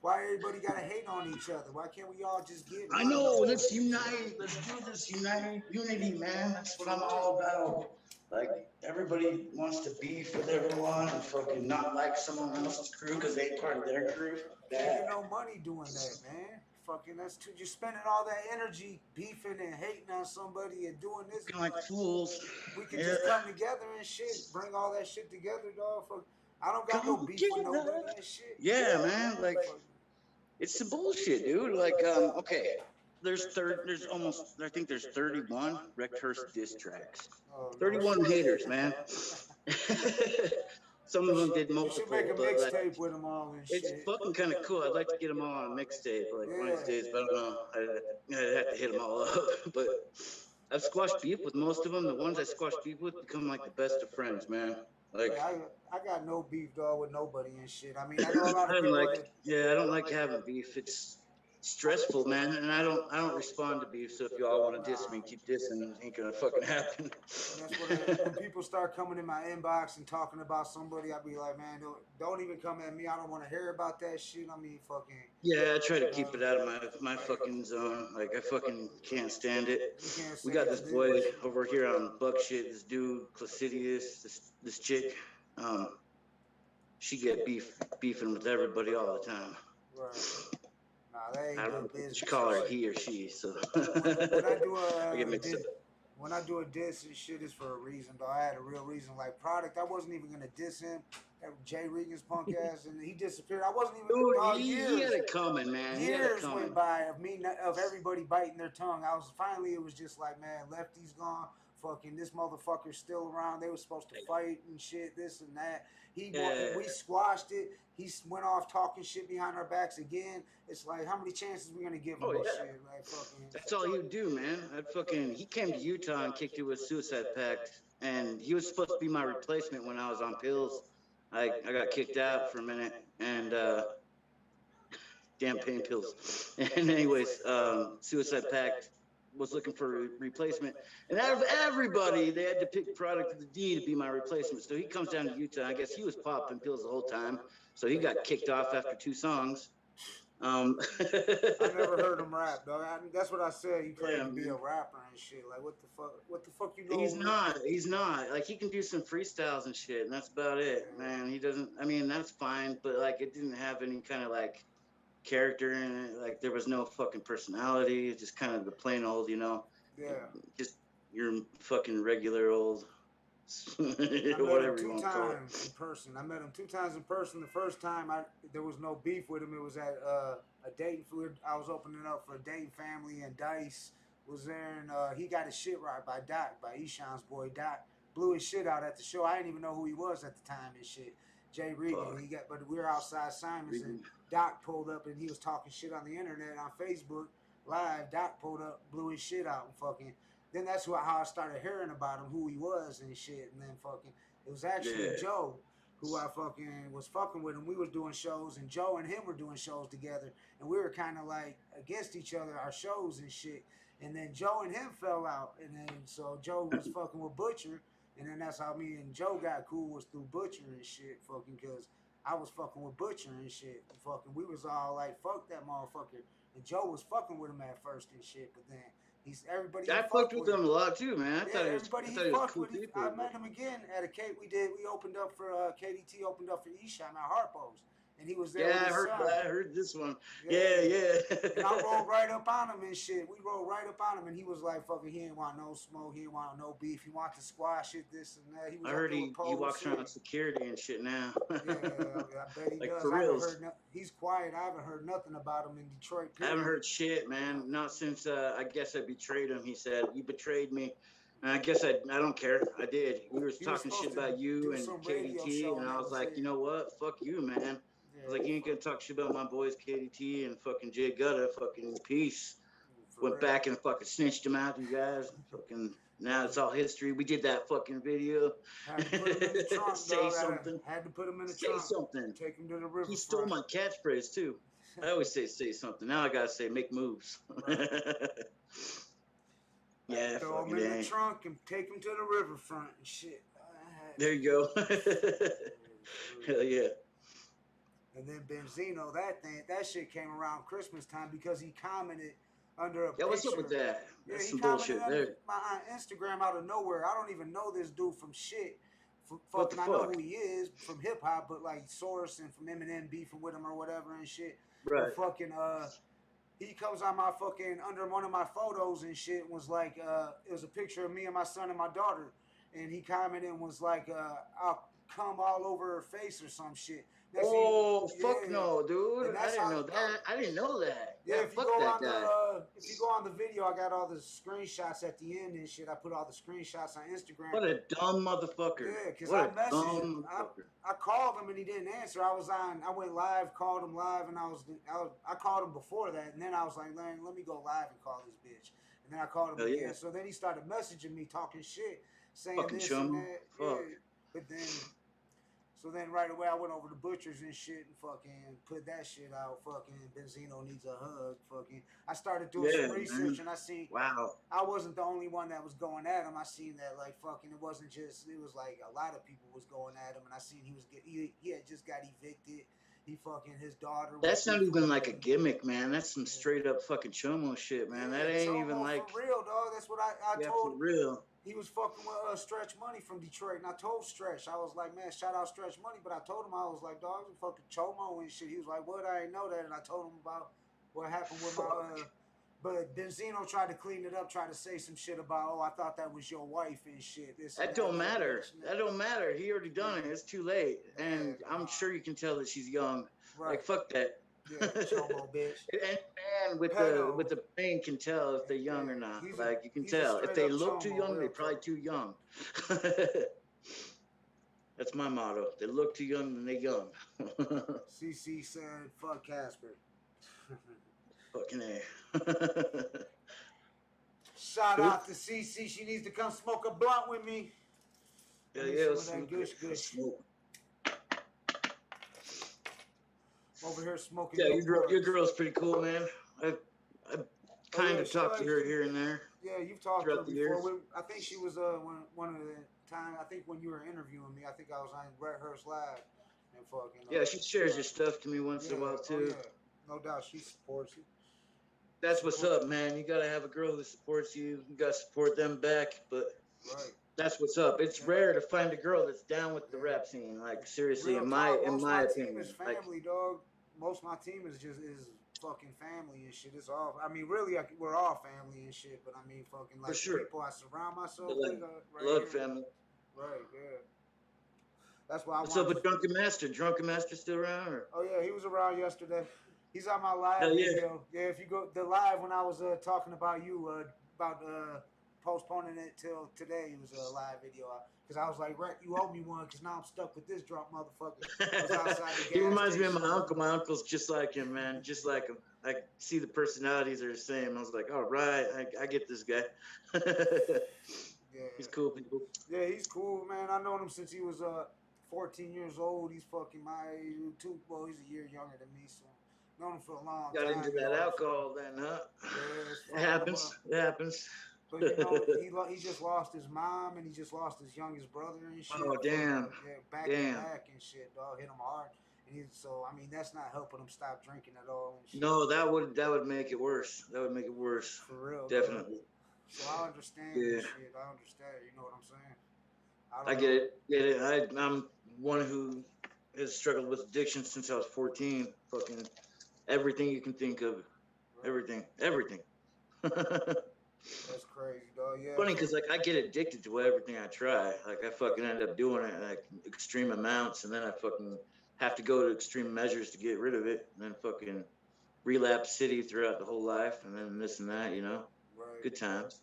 Why everybody gotta hate on each other? Why can't we all just get I money? know. Let's unite. Let's do this. Unity, man. That's what I'm all about. Like everybody wants to beef with everyone and fucking not like someone else's crew because they ain't part of their crew. Making no money doing that, man. Fucking that's too. You're spending all that energy beefing and hating on somebody and doing this. Looking like fools. We can Yeah. just come together and shit. Bring all that shit together, dog. Fuck. I don't got no Come beef with together. nobody and shit. Yeah, man. Like it's some bullshit, dude. Like okay. There's almost I think there's 31 Rekt Hearse diss tracks. Oh, no 31 shit. haters, man. Some of them did You multiple, should make a but like mixtape with them all and shit. it's fucking kind of cool. I'd like to get them all on a mixtape like one of these days, but I don't know. I'd have to hit them all up. But I've squashed beef with most of them. The ones I squashed beef with become like the best of friends, man. Like Yeah, I got no beef, dog, with nobody and shit. I mean, I know a lot of I people. don't like, yeah, I don't like having beef. It's stressful, man, and I don't respond to beef. So if you all want to diss me, keep dissing. It ain't gonna fucking happen. That's when people start coming in my inbox and talking about somebody, I be like, man, don't even come at me. I don't want to hear about that shit. I mean, fucking. Yeah, I try to keep it out of my fucking zone. Like I fucking can't stand it. We got this boy over here on Buckshit. This dude, Clasidius, this chick. She get beefing with everybody all the time. Right. Nah, that ain't I don't good know if you business. call her he or she. So When I do I get mixed up. when I do a diss and shit, is for a reason, though. I had a real reason. Like Product, I wasn't even gonna diss him. That Jay Regan's punk ass, and he disappeared. I wasn't even. Dude, he had it coming, man. Years went by of everybody biting their tongue. Finally, it was just like, man, Lefty's gone. Fucking this motherfucker's still around. They were supposed to fight and shit, this and that. We squashed it. He went off talking shit behind our backs again. It's like, how many chances we gonna give him? Shit? Like, fucking. That's all he would do, man. He came to Utah and kicked it with Suicide Pact, and he was supposed to be my replacement when I was on pills. I got kicked out for a minute, and damn pain pills. And anyways, Suicide Pact was looking for a replacement, and out of everybody, they had to pick Product of the D to be my replacement. So he comes down to Utah. I guess he was popping pills the whole time, so he got kicked off after 2 songs. I never heard him rap, dog. That's what I said. He claimed to be a rapper and shit. Like, what the fuck? What the fuck you know? He's not. Like, he can do some freestyles and shit, and that's about it, man. He doesn't. I mean, that's fine, but like, it didn't have any kind of like character in it. Like, there was no fucking personality. It's just kind of the plain old, you know. Yeah. Just your fucking regular old. Whatever you want to call it. In person. I met him 2 times in person. The first time, there was no beef with him. It was at a dating food. I was opening up for a dating family, and Dice was there, and he got his shit right by Doc, by Eshawn's boy Doc. Blew his shit out at the show. I didn't even know who he was at the time and shit. Jay Regan. But we were outside Simon's, and Doc pulled up, and he was talking shit on the internet on Facebook Live. Doc pulled up, blew his shit out, and fucking. Then that's how I started hearing about him, who he was and shit. And then fucking, it was actually Joe, who I fucking was fucking with him. We was doing shows, and Joe and him were doing shows together. And we were kind of like against each other, our shows and shit. And then Joe and him fell out. And then so Joe was fucking with Butcher. And then that's how me and Joe got cool, was through Butcher and shit. Fucking, because I was fucking with Butcher and shit. Fucking, we was all like, fuck that motherfucker. And Joe was fucking with him at first and shit. But then Everybody he I fucked fucked with with. him a lot too, man. Yeah, everybody I he thought he was fucked cool with. people. I met him again at a Kate. We opened up for KDT opened up for Esham at Harpo's, and he was there with Yeah, his son. I heard this one. Yeah. And I rolled right up on him and shit. We rolled right up on him, and he was like, "Fucking, he ain't want no smoke. He ain't want no beef. He want to squash it, this and that." He was I up heard there with he Pole walks around shit. with security and shit now. Yeah, I bet he Like does. for I haven't reals. heard. He's quiet. I haven't heard nothing about him in Detroit. I haven't Period. heard shit, man. Not since I guess I betrayed him. He said, "You betrayed me." And I guess I don't care. I did. We were He was talking shit supposed to about you do and some radio KDT, show, and and I that was was like, it. you know what? Fuck you, man. I was like, you ain't gonna talk shit about my boys KDT and fucking Jay Gutta. Fucking peace. For Went real. back and fucking snitched him out, you guys. Fucking now it's all history. We did that fucking video. Had to put him in the trunk, Say dog. something. Had to put him in the Say trunk. something. Take him to the river. He stole my catchphrase too. I always say something. Now I gotta say make moves. Right. Yeah, throw him in the trunk and take him to the riverfront and shit. There you go. Hell yeah. And then Benzino, that shit came around Christmas time because he commented under a picture. What's up with that? Yeah, That's he some commented bullshit there. on Instagram out of nowhere. I don't even know this dude from shit. What the I know fuck? who he is from hip hop, but like Source and from Eminem beefing with him or whatever and shit. Right. But fucking he comes on my fucking under one of my photos and shit and was like it was a picture of me and my son and my daughter, and he commented and was like I'll come all over her face or some shit. Fuck no, dude! I didn't know that. I didn't know that. Yeah, Fuck that guy. If you go on the video, I got all the screenshots at the end and shit. I put all the screenshots on Instagram. What a dumb motherfucker! Yeah, because I messaged him. I called him and he didn't answer. I went live, called him live, and I called him before that, and then I was like, let me go live and call this bitch. And then I called him again. Yeah. So then he started messaging me, talking shit, saying fucking this chum. and that. Fuck. Yeah, but then. So then right away I went over to Butchers and shit and fucking put that shit out. Fucking Benzino needs a hug. Fucking I started doing some research and I seen I wasn't the only one that was going at him. I seen that like fucking it was like a lot of people was going at him and I seen he had just got evicted. He fucking his daughter. That's not even like a gimmick, man. That's some straight up fucking chomo shit, man. That ain't Chomo even like for real, dog. That's what I told. For real. He was fucking with Stretch Money from Detroit, and I told Stretch, I was like, man, shout out Stretch Money, but I told him, I was like, dog, it's fucking Chomo and shit. He was like, what? I didn't know that, and I told him about what happened with my, but Benzino tried to clean it up, tried to say some shit about, I thought that was your wife and shit. That don't matter. That don't matter. He already done it. It's too late, and I'm sure you can tell that she's young. Right. Like, fuck that. Yeah, Chomo, bitch. And with the brain can tell if they're young or not. Like you can tell if they look too young, they're probably too young. That's my motto. They look too young, then they're young. CC said, "Fuck Casper." Fucking A. Shout out to CC. She needs to come smoke a blunt with me. Yeah, smoke. Over here smoking. Yeah, your girl's pretty cool, man. I kind of talked to her here and there. Yeah, you've talked to her before. I think she was one of the time. I think when you were interviewing me, I think I was on Rekt Hearse Live and fucking. Yeah, she shares your stuff to me once in a while too. No doubt, she supports you. That's what's up, man. You gotta have a girl that supports you. You gotta support them back, but. Right. That's what's up. It's rare to find a girl that's down with the rap scene. Like seriously, in my opinion, team is family, dog. Most of my team is fucking family and shit. It's all. I mean, really, we're all family and shit. But I mean, fucking like the people I surround myself with. Blood family. Right. Yeah. That's why. What's up with Drunken Master? Drunken Master still around? Or? Oh yeah, he was around yesterday. He's on my live video. Yeah, if you go the live when I was talking about you about postponing it till today. It was a live video because I was like, Rekt, you owe me one because now I'm stuck with this drunk motherfucker. He reminds me of my uncle. My uncle's just like him, man. Just like him. I see the personalities are the same. I was like, all right, I get this guy. Yeah, he's cool, people. Yeah, he's cool, man. I've known him since he was 14 years old. He's fucking my age too. Well, he's a year younger than me, so known him for a long time. Got into that alcohol then, huh? Yeah, it happens. It happens. But you know, he just lost his mom and he just lost his youngest brother and shit. Oh damn! Yeah, back to back and shit, dog. Hit him hard. And so I mean, that's not helping him stop drinking at all. And shit. No, that would make it worse. That would make it worse. For real. Definitely. So I understand Yeah, this shit. I understand. You know what I'm saying? I I don't know. get it. I'm one who has struggled with addiction since I was 14. Fucking everything you can think of, Right. everything. That's crazy, dog. Yeah. Funny So because like I get addicted to everything I try. Like I fucking end up doing it like extreme amounts, and then I fucking have to go to extreme measures to get rid of it, and then fucking relapse city throughout the whole life, and then this and that. You know, right. good times.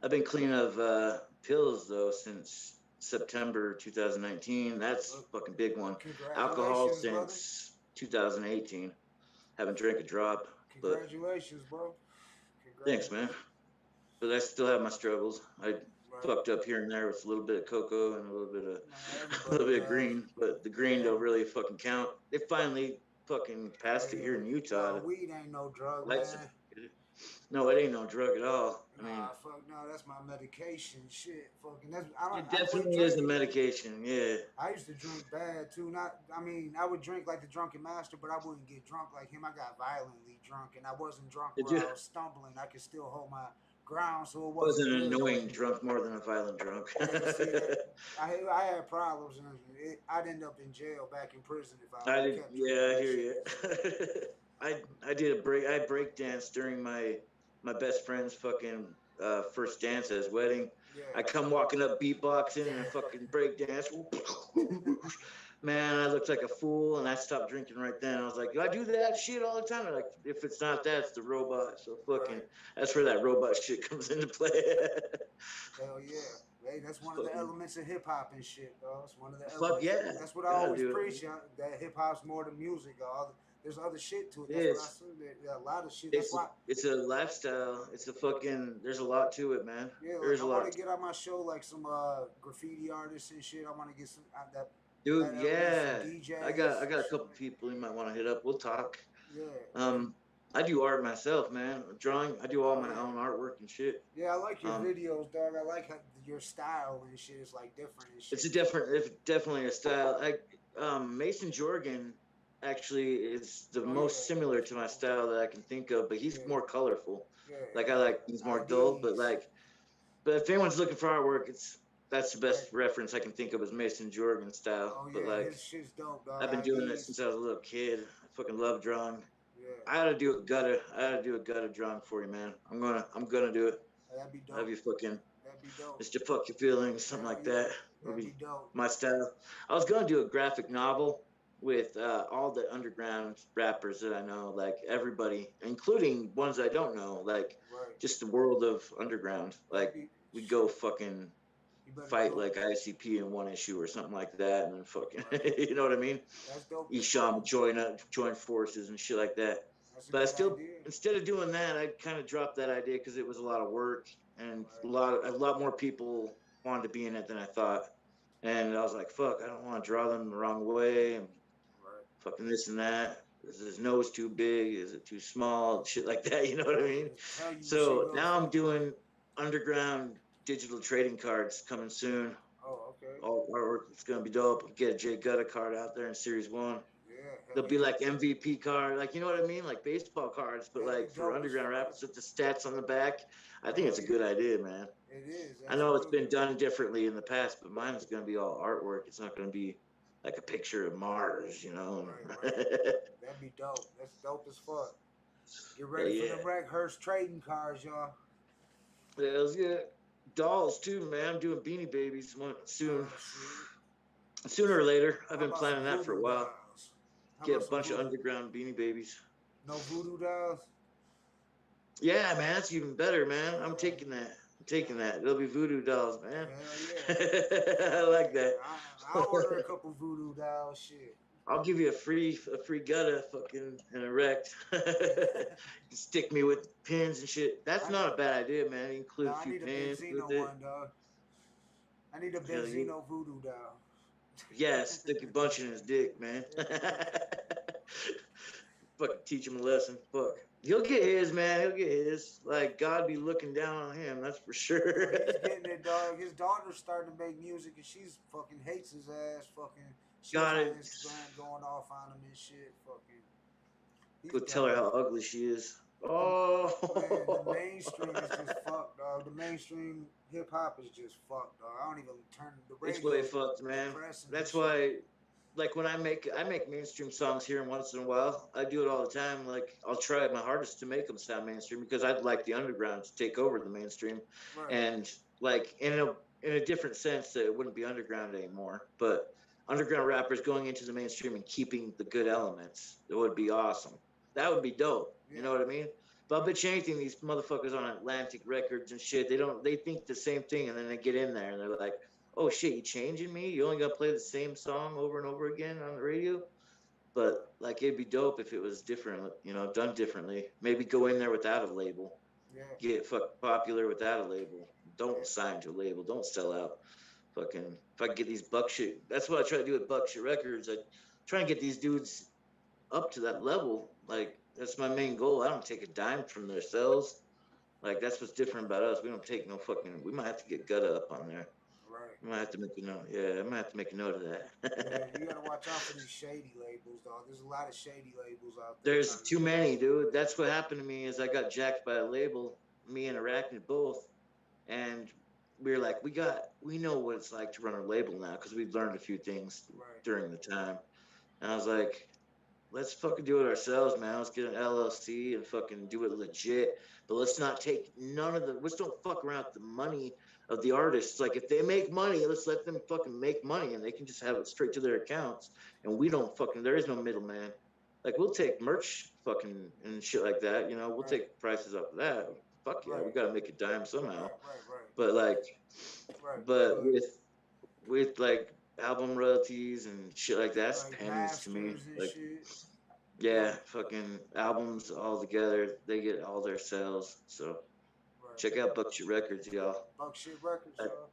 I've been clean of pills though since September 2019. That's Look, a fucking big one. Alcohol congratulations, brother. since 2018. Haven't drank a drop, but Congratulations, bro. thanks, man. Congratulations. But I still have my struggles. I Right. fucked up here and there with a little bit of cocoa and a little bit of Man, a little everybody bit of does. green, but the green Yeah. don't really fucking count. They finally fucking Oh passed it here yeah. in Utah. No, weed ain't no drug, License. man. No, it ain't no drug at all. I mean, Nah, fuck no, that's my medication. Shit, fucking. That's I don't. it I quit definitely is a drinking. medication. Yeah. I used to drink bad too. Not, I mean, I would drink like the drunken master, but I wouldn't get drunk like him. I got violently drunk, and I wasn't drunk Did where you? I was stumbling. I could still hold my ground, so it I was wasn't an good. But annoying drunk more than a violent drunk. yeah, see that I had problems, and I'd end up in jail, back in prison if I I did, kept drinking yeah, I that hear you. shit. So I did a break. I break danced during my best friend's fucking first dance at his wedding. I yeah, come walking up beatboxing and I fucking break dance. Man, I looked like a fool, and I stopped drinking right then. I was like, do I do that shit all the time? They're like, if it's not that, it's the robot. So fucking, right. that's where that robot shit comes into play. Hell yeah. Hey, that's one of the Fucking, elements of hip hop and shit, dog. It's one of the fuck elements. yeah, That's what I gotta always do preach, it. that hip hop's more than music, dog. There's other shit to it. It That's what I is. said. There a lot of shit. That's why, It's a lifestyle. It's a fucking. There's a lot to it, man. yeah, like There's I a want to lot. get on my show like some graffiti artists and shit. I want to get some that Dude, element, some yeah. DJs I and got a shit couple like people you might want to hit up. We'll talk. yeah. Um, I do art myself, man. Drawing. I do all Oh my yeah. own artwork and shit. Yeah, I like your Um, videos, dog. I like how your style and shit is like different and it's shit. a different, it's definitely a style. Mason Jorgen actually is the Oh most yeah, similar to my style that I can think of, but he's yeah, more colorful. Like I yeah. like things more dull, but IDs, but if anyone's looking for artwork, that's the right? best reference I can think of as Mason Jorgen style. Oh But yeah, like his shit's dope, dog. I've been doing it IDs, since I was a little kid. I fucking love drawing. yeah. I gotta do a gutter drawing for you, man. I'm gonna do it. That'd be Have dope. you fucking That'd be dope. Mr. Fuck Your Feelings, something Hell like yeah, that. Would that'd be be dope. my style. I was gonna do a graphic novel with all the underground rappers that I know, like everybody, including ones I don't know, like Right. just the world of underground. That'd Like be we go shit. fucking You better fight do it. like ICP in one issue or something like that, and then fucking, Right. you know what I mean? That's dope as fuck. Esham join forces and shit like that. That's a But I good still, idea. instead of doing that, I kind of dropped that idea because it was a lot of work and Right. a lot more people wanted to be in it than I thought. And I was like, fuck, I don't want to draw them the wrong way and Right. fucking this and that. Is his nose too big? Is it too small? Shit like that. You know what I mean? Tell you, she So goes. now I'm doing underground digital trading cards coming soon. Oh, okay. All artwork, it's gonna be dope. Get a Jay Gutta card out there in Series One. Yeah, hell They'll be yeah. like MVP card, like you know what I mean, like baseball cards, but That'd be like for dope as underground fuck. rappers with the stats on the back. I think Hell it's a good yeah. idea, man. It is, I know it's absolutely. been done differently in the past, but mine is gonna be all artwork. It's not gonna be like a picture of Mars, you know. Right, right. That'd be dope. That's dope as fuck. Get Hell ready for yeah, the Rekt Hearse trading cards, y'all. hells yeah. Dolls too, man. I'm doing Beanie Babies soon, Oh shit. sooner or later. I've How been about some planning that for a voodoo while. dolls? How Get about a some bunch of voodoo? underground Beanie Babies. No voodoo dolls? Yeah, man, that's even better, man. I'm Uh, taking that. I'm taking that. It'll be voodoo dolls, man. hell yeah. I like that. I'll order a couple voodoo dolls. Shit. I'll give you a free gutter, fucking and a wrecked. Stick me with pins and shit. That's I not a bad idea, man. Include no, a I few need a pins with Benzino it. one, dog. I need a Hell yeah. Benzino voodoo doll. Yeah, stick a bunch in his dick, man. Fucking teach him a lesson. Fuck. He'll get his, man. He'll get his. Like God be looking down on him, that's for sure. Oh, he's getting it, dog. His daughter's starting to make music, and she's fucking hates his ass. Fucking, she was Got on it. Instagram going off on him and shit. Fucking, he's Go tell her done. how ugly she is. Man, the Oh, mainstream is just fucked, dog. The mainstream hip hop is just fucked, dog. I don't even turn the it's way radio fucked, man. depressing and That's shit. why, like when I make mainstream songs here and once in a while. I do it all the time. Like I'll try my hardest to make them sound mainstream because I'd like the underground to take over the mainstream, Right. and like in a different sense that it wouldn't be underground anymore, but underground rappers going into the mainstream and keeping the good elements. It would be awesome. That would be dope. You Yeah. know what I mean? But I Right. bet you anything, these motherfuckers on Atlantic Records and shit, they think the same thing, and then they get in there and they're like, "Oh shit, you changing me? You only gotta play the same song over and over again on the radio." But like, it'd be dope if it was different, done differently. Maybe go in there without a label, Yeah. get fucking popular without a label. Yeah. Don't sign to a label. Don't sell out. Fucking, if I get these buck shit, that's what I try to do with buck shit records. I try and get these dudes up to that level. Like that's my main goal. I don't take a dime from their sales. Like that's what's different about us. We don't take no fucking. We might have to get Gutta up on there. Right. I might have to make a note. Yeah, I might have to make a note of Yeah, you that. gotta watch out for these shady labels, dog. There's a lot of shady labels out there There's trying to too do. many, dude. That's what happened to me. Is I got jacked by a label. Me and Arachnid both, and we were like, we know what it's like to run a label now because we've learned a few things Right. during the time. And I was like, let's fucking do it ourselves, man. Let's get an LLC and fucking do it legit. But let's not take none of the. Let's don't fuck around with the money of the artists. Like if they make money, let's let them fucking make money, and they can just have it straight to their accounts. And we don't fucking. There is no middleman. Like we'll take merch fucking and shit like that. We'll Right. take prices off of that. Fuck yeah, we Right. gotta make a dime somehow. Right. Right. Right. But like, Right. but But with like album royalties and shit like that, that's like pennies to me. masters and Like shit. yeah, Right. fucking albums all together, they get all their sales. So Right. check out Buckshot Records, y'all. Buck shit records, I, dog.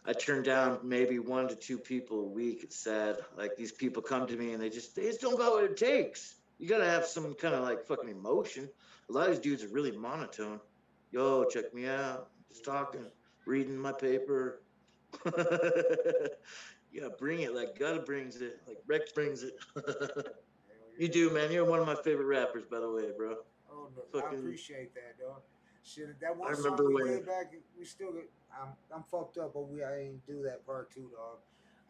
I turn down maybe 1 to 2 people a week. It's sad. Like these people come to me and they just don't got what it takes. You gotta have some kind of like fucking emotion. A lot of these dudes are really monotone. Yo, check me out. Just talking, reading my paper. Yeah, bring it. Like Gotta brings it. Like Rex brings it. Hell You yeah. do, man. You're one of my favorite rappers, by the way, bro. Oh, no, I Fucking, appreciate that, dog. Shit, that I one song remember we when. did back, we still get. I'm fucked up, but I ain't do that part two, dog.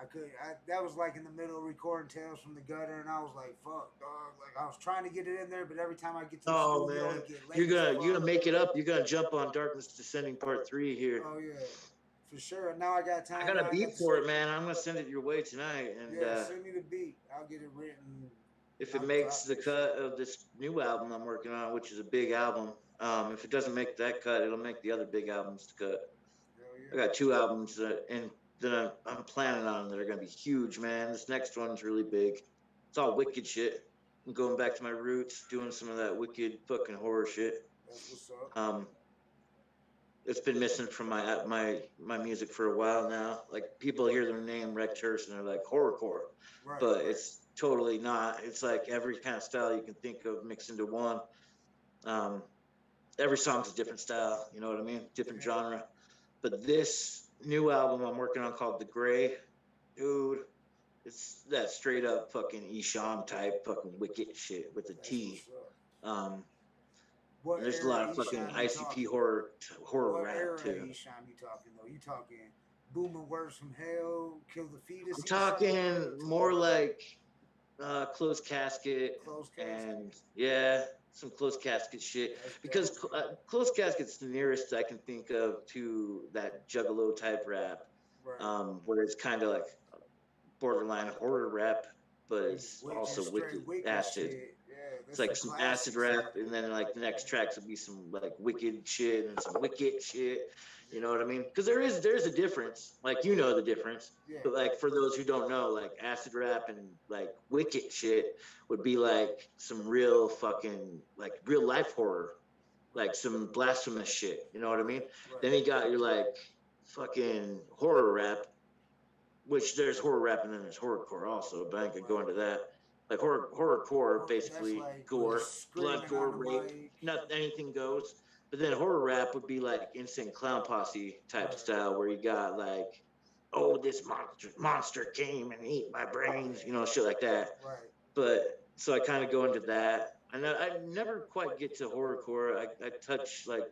I could. That was like in the middle of recording Tales from the Gutter, and I was like, "Fuck, dog!" Like I was trying to get it in there, but every time I get to the Oh studio, man, it get you're late as gonna you're fuck. gonna make it up. You're gonna jump on Darkness Descending Part 3 here. Oh yeah, for sure. Now I got I time. got Now a I got beat the. for it, man. I'm gonna send it your way tonight, and Yeah, send me the beat. I'll get it written. if it I'll makes drop the that shit. cut of this new album I'm working on, which is a big album, if it doesn't make that cut, it'll make the other big albums to cut. Hell I yeah. got 2 albums and that I'm planning on that are gonna be huge, man. This next one's really big. It's all wicked shit. I'm going back to my roots, doing some of that wicked fucking horror shit. That's what's up. Um, it's been missing from my music for a while now. Like people hear their name Rekt Hearse and they're like horrorcore, Right, but right, it's totally not. It's like every kind of style you can think of mixed into one. Um, every song's a different style. You know what I mean? Different yeah. genre. But this new album I'm working on called The Gray, dude, it's that straight up fucking Esham type fucking wicked shit with a That's T. what's up. Um, What and there's a era lot of fucking Esham you ICP talking? horror What rap era too. Esham you talking though? You talking Booming Words from Hell, Kill the Fetus I'm Esham, or talking you more talking like closed casket Closed Casket? and yeah, some closed casket shit. That's Because dope. closed casket's the nearest I can think of to that juggalo type rap, Right. where it's kind of like borderline horror rap, but it's Which is also straight wicked wicked acid. shit. Yeah, It's there's like some some acid classics rap, on and there. then like the next tracks will be some like wicked shit and some wicked shit. You know what I mean? Because there's a difference. Like you know the difference. Yeah. But like for those who don't know, like acid rap and like wicked shit would be like some real fucking like real life horror, like some blasphemous shit. You know what I mean? Right. Then Right. you got your like fucking horror rap, which there's horror rap and then there's horrorcore also, but I ain't gonna go Right. into that. Like horrorcore, That's basically like when gore, he's blood, screaming gore, on the rape, mic. not anything goes. But then horror rap would be like Insane Clown Posse type Right. style, where you got like, oh, this monster came and ate my brains, shit like that. Right. But so I kind of go into that. And I never quite get to horrorcore. I touch like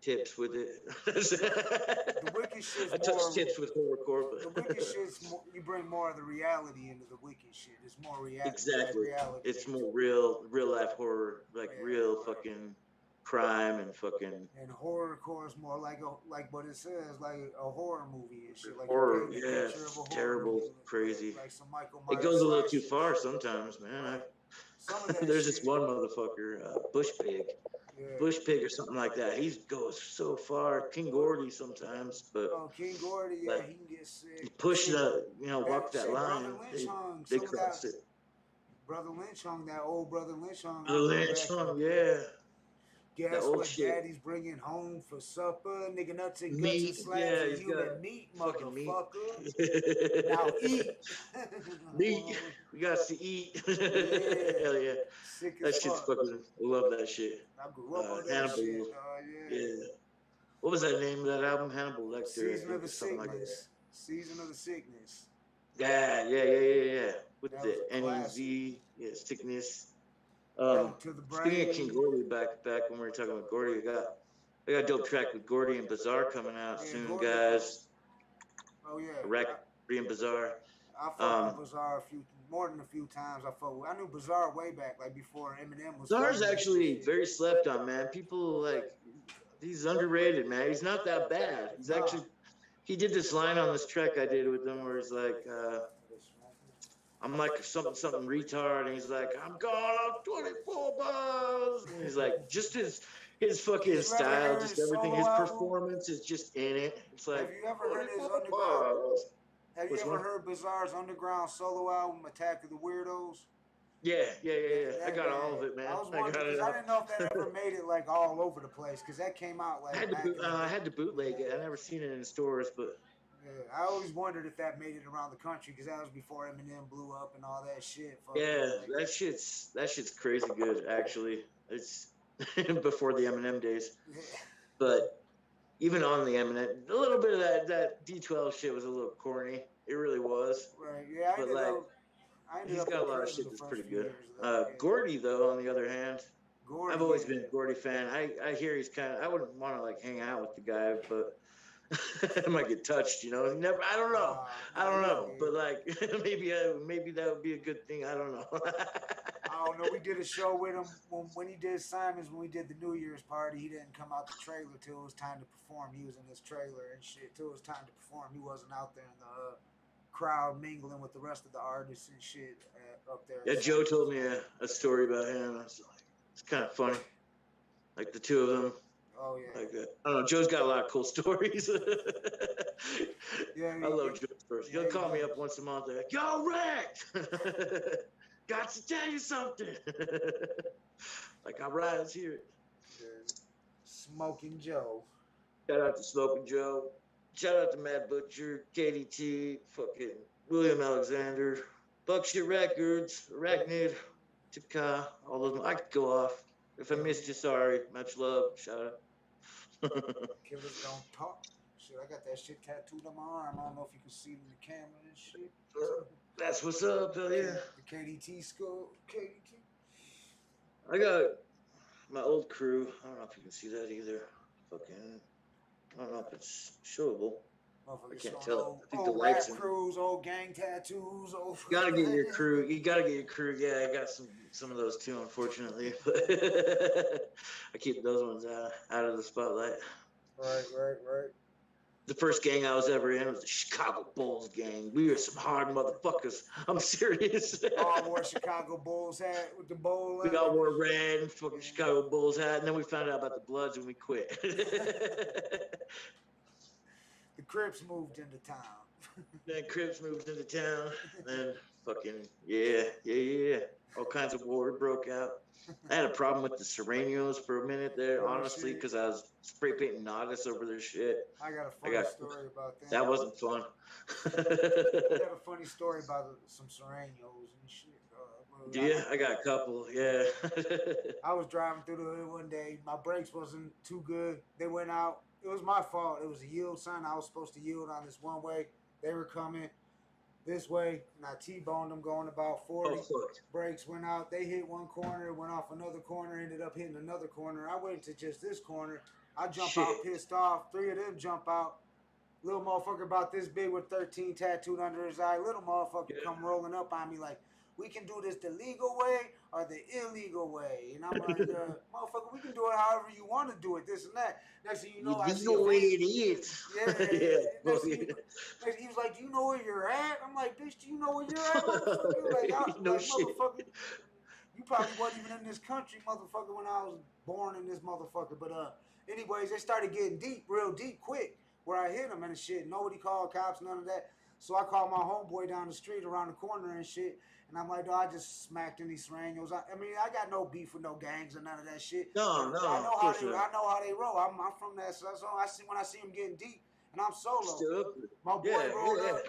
tips with it. The wicked shit's I touch more. tips with horrorcore, The but wicked shit's more. You bring more of the reality into the wicked shit. It's more like exactly, reality. it's more real life horror, like Yeah, real right. fucking crime and fucking And horrorcore is more like what it says, like a horror movie and shit. Like you're horror. painting a Yeah, picture of a it's horror terrible, movie, crazy. like some Michael It Myers goes a little too slashers. far sometimes, man. Right. Some of that There's this shit. one motherfucker, Bush Pig. Yeah. Bush Pig or something like that. He goes so far. King Gordy sometimes, but Oh, King Gordy, yeah, like he can get he sick. pushed Shit, the, walk that Brother line. Lynch hung They some of that. crossed it. Brother Lynch hung that old Brother Lynch hung. The I remember Lynch that. song, yeah, that Guess old what shit. Daddy's bringing home for supper? Nigga nuts and guts and Meat, slabs yeah, of he's got human meat, fucking meat. motherfucker. Now eat. Meat, we got to eat. Yeah. Hell yeah, Sick that as shit's fuck. fucking. I love that shit. I grew up on that Hannibal, shit. Yeah. yeah. What was that name of that album? Hannibal Lecter, I Season of think, the or something like that. Sickness. Season of the Sickness. Yeah. With That the was a classic. NEZ, yeah, sickness. Down to the Speaking of King brain. Gordy, back when we were talking about Gordy, I got a dope track with Gordy and Bazaar coming out Yeah, soon, Gordy. guys. Oh yeah. Rekt and Bazaar. I fucked with Bazaar more than a few times. I knew Bazaar way back, like before Eminem was. Bazaar's actually very slept on, man. People like he's underrated, man. He's not that bad. He's actually he did this line on this track I did with him where he's like, I'm like something retard, and he's like, I'm gone off 24 bars. And he's like, just his fucking style, just everything, his performance is just in it. It's like, have you ever heard his underground? bars. Have you ever heard Bazaar's underground solo album, Attack of the Weirdos? Yeah. I got all of it, man. I was wondering because I didn't know if that ever made it like all over the place because that came out like. I had to bootleg it. I never seen it in stores, but. Yeah, I always wondered if that made it around the country because that was before Eminem blew up and all that shit. Yeah, that shit's crazy good. Actually, it's before the Eminem days. But even on the Eminem, a little bit of that D12 shit was a little corny. It really was. Right. Yeah. He's got a lot of shit that's pretty good. Gordy, though, on the other hand, I've always been a Gordy fan. I hear he's kind of. I wouldn't want to like hang out with the guy, but. I might get touched, I don't know, but like maybe that would be a good thing. I don't know. I don't know. We did a show with him when he did Simon's. When we did the New Year's party, he didn't come out the trailer till it was time to perform. He was in his trailer and shit till it was time to perform. He wasn't out there in the crowd mingling with the rest of the artists and shit up there. Yeah, Joe told me a story about him. I was like, it's kind of funny, like the two of them. Oh yeah. Like I don't know. Joe's got a lot of cool stories. Yeah, I love Joe's stories. He'll call me up once a month. Like, yo, Rekt, got to tell you something. Like, all right, let's hear it. Smoking Joe. Shout out to Smoking Joe. Shout out to Mad Butcher, KDT, fucking William Alexander, Buckshit Records, Arachnid, Tipka, all of them. I could go off. If I missed you, sorry. Much love. Shout out. Killers don't talk. Shit, I got that shit tattooed on my arm. I don't know if you can see it in the camera and shit. That's what's up, hell yeah. The KDT skull. KDT. I got my old crew. I don't know if you can see that either. Fucking, I don't know if it's showable. I can't tell. I think the lights in. Crews, old gang tattoos. Old. You gotta get your crew. Yeah, I got some of those too, unfortunately. I keep those ones out of the spotlight. Right. The first gang I was ever in was the Chicago Bulls gang. We were some hard motherfuckers. I'm serious. All wore Chicago Bulls hat with the bowl. We all wore red and fucking Chicago Bulls hat, and then we found out about the Bloods and we quit. The Crips moved into town. Then Crips moved into town, and fucking yeah. All kinds of war broke out. I had a problem with the Serranios for a minute there, honestly, because I was spray painting Nodis over their shit. I got a funny story about that. That wasn't fun. I got a funny story about some Serranios and shit. Yeah, I got a couple, yeah. I was driving through the hood one day. My brakes wasn't too good. They went out. It was my fault. It was a yield sign. I was supposed to yield on this one way. They were coming. this way, and I T-boned them going about 40. Oh fuck. Brakes went out. They hit one corner, went off another corner, ended up hitting another corner. I waited to just this corner. I jump out Shit. pissed off. Three of them jump out. Little motherfucker about this big with 13 tattooed under his eye. Little motherfucker Yeah. come rolling up on me like, we can do this the legal way or the illegal way. And I'm like, motherfucker, we can do it however you want to do it, this and that. Next thing you know, I see The a way van. it is. Yeah. He was like, do you know where you're at? I'm like, bitch, do you know where you're at, motherfucker? No Like, shit. motherfucker, you probably wasn't even in this country, motherfucker, when I was born in this motherfucker. But anyways, they started getting deep, real deep, quick, where I hit them and shit. Nobody called cops, none of that. So I called my homeboy down the street around the corner and shit. And I'm like, I just smacked any Serranos. I mean, I got no beef with no gangs or none of that shit. No, I know of course not. I know how they roll. I'm from that. So I see when I see them getting deep, and I'm solo. Still, My boy yeah, rolled yeah. up.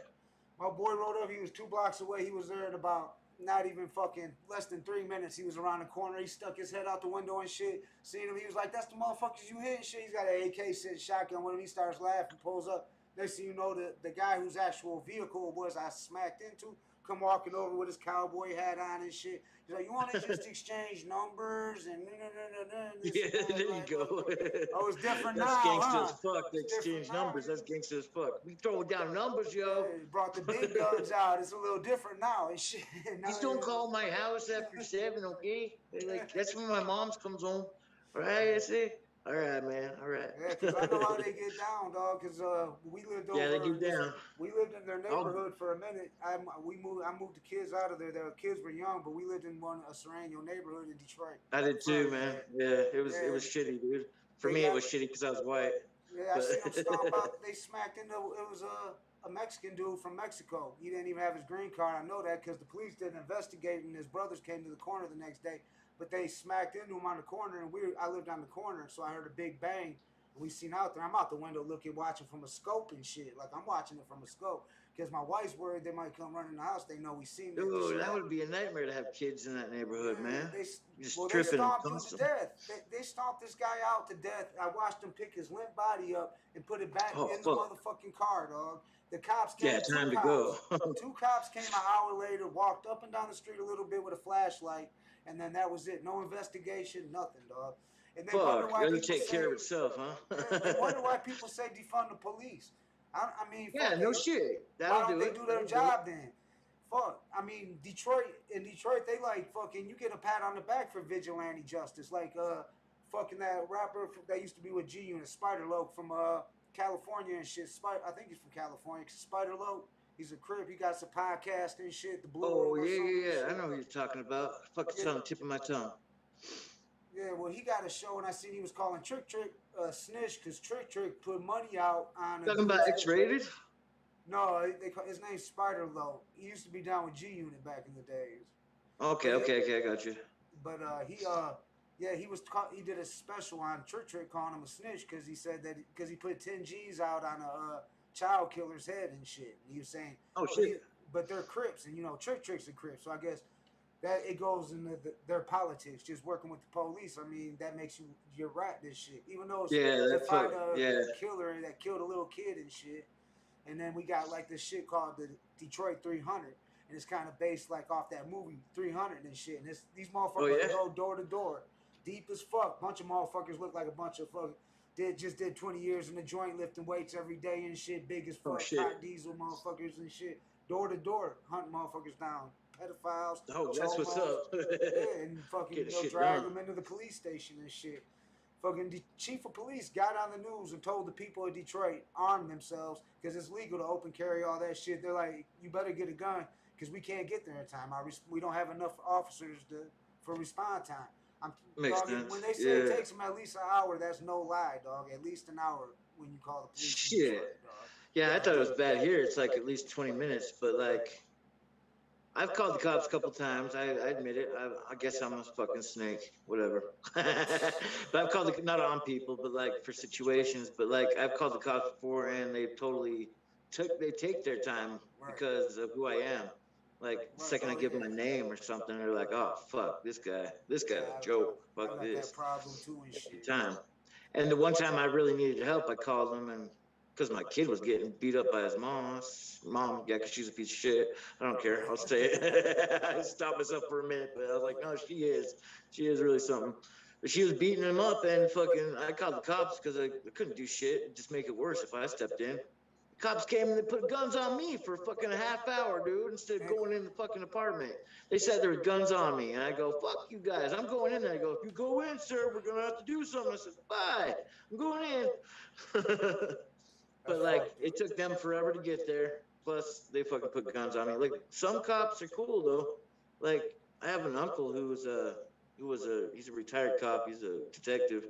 My boy rolled up. He was 2 blocks away. He was there in about not even fucking less than 3 minutes. He was around the corner. He stuck his head out the window and shit. Seen him. He was like, "That's the motherfuckers you hit and shit." He's got an AK sit shotgun with him. He starts laughing, pulls up. Next thing you know, the guy whose actual vehicle was I smacked into come walking over with his cowboy hat on and shit. He's like, "You want to just exchange numbers and Yeah, there you go. Oh, it's different That's now, gangster huh? as fuck. They exchange numbers. That's gangster as fuck. We throw down numbers, yo. Yeah, brought the big guns out. It's a little different now and shit. Please don't call my house after 7, okay? Like that's when my mom's comes home. All right, I say. All right, man. All right. Yeah, because I know how they get down, dog. Because we lived over. Yeah, they get down. We lived in their neighborhood for a minute. I moved the kids out of there. The kids were young, but we lived in a Serrano neighborhood in Detroit. I did too, man. Yeah, it was shitty, dude. For me, it was shitty because I was white. Yeah, I see them stomp out. They smacked into. It was a Mexican dude from Mexico. He didn't even have his green card. I know that because the police didn't investigate, and his brothers came to the corner the next day. But they smacked into him on the corner, and I lived on the corner, so I heard a big bang. And we seen out there. I'm out the window looking, watching from a scope and shit. Like I'm watching it from a scope because my wife's worried they might come running the house. They know we seen it. Dude, that would be a nightmare to have kids in that neighborhood, man. They tripping stomped him to death. They stomped this guy out to death. I watched him pick his limp body up and put it back in the motherfucking car, dog. The cops came. Yeah, time to go. 2 cops came an hour later, walked up and down the street a little bit with a flashlight, and then that was it. No investigation, nothing, dog. And they wonder why people take care of itself, huh? They wonder why people say defund the police. I mean, yeah, no shit. Why don't they do their job then? Fuck. I mean, in Detroit, they like fucking, you get a pat on the back for vigilante justice. Like, fucking that rapper that used to be with G Unit, Spider Loc from California and shit. I think he's from California. Spider Loc. He's a Crip. He got some podcast and shit. The Blue. Oh, yeah. I know who you're talking about. Fucking tongue, tip of my tongue. Yeah, well, he got a show, and I seen he was calling Trick snitch because Trick put money out on. Talking about X-rated? No, his name's Spider Loc. He used to be down with G Unit back in the days. Okay, I got you. But he did a special on Trick calling him a snitch because he said that because he put 10 G's out on a child killer's head and shit. And he was saying, oh shit, but they're Crips, and you know Trick's a Crip, so I guess that it goes into their politics, just working with the police. I mean, that makes you're right. This shit, even though it's a killer that killed a little kid and shit. And then we got like this shit called the Detroit 300, and it's kind of based like off that movie 300 and shit. And these motherfuckers go door to door, deep as fuck. Bunch of motherfuckers look like a bunch of fucking did 20 years in the joint lifting weights every day and shit. Big as fuck, hot diesel motherfuckers and shit. Door to door, hunting motherfuckers down. Pedophiles. Oh, that's what's up. Yeah, and fucking drag them into the police station and shit. Fucking the chief of police got on the news and told the people of Detroit arm themselves because it's legal to open carry all that shit. They're like, you better get a gun because we can't get there in time. We don't have enough officers for respond time. Makes sense. When they say it takes them at least an hour, that's no lie, dog. At least an hour when you call the police. Shit. Detroit, yeah, I thought it was bad here. It's like at least 20 minutes, but like. I've called the cops a couple times. I admit it. I guess I'm a fucking snake. Whatever. But I've called not on people, but like for situations. But like I've called the cops before, and they totally take their time because of who I am. Like the second I give them my name or something, they're like, "Oh fuck, this guy's a joke. Fuck this." That problem too and shit. Time. And the one time I really needed help, I called them and because my kid was getting beat up by his mom. Mom, yeah, because she's a piece of shit. I don't care. I'll say it. I stopped myself for a minute, but I was like, no, she is. She is really something. But she was beating him up, and fucking, I called the cops because I couldn't do shit. It'd just make it worse if I stepped in. The cops came and they put guns on me for fucking a half hour, dude, instead of going in the fucking apartment. They said there was guns on me, and I go, fuck you guys. I'm going in there. I go, if you go in, sir, we're going to have to do something. I said, bye. I'm going in. But like, it took them forever to get there. Plus, they fucking put guns on me. Like, some cops are cool though. Like, I have an uncle he's a retired cop. He's a detective,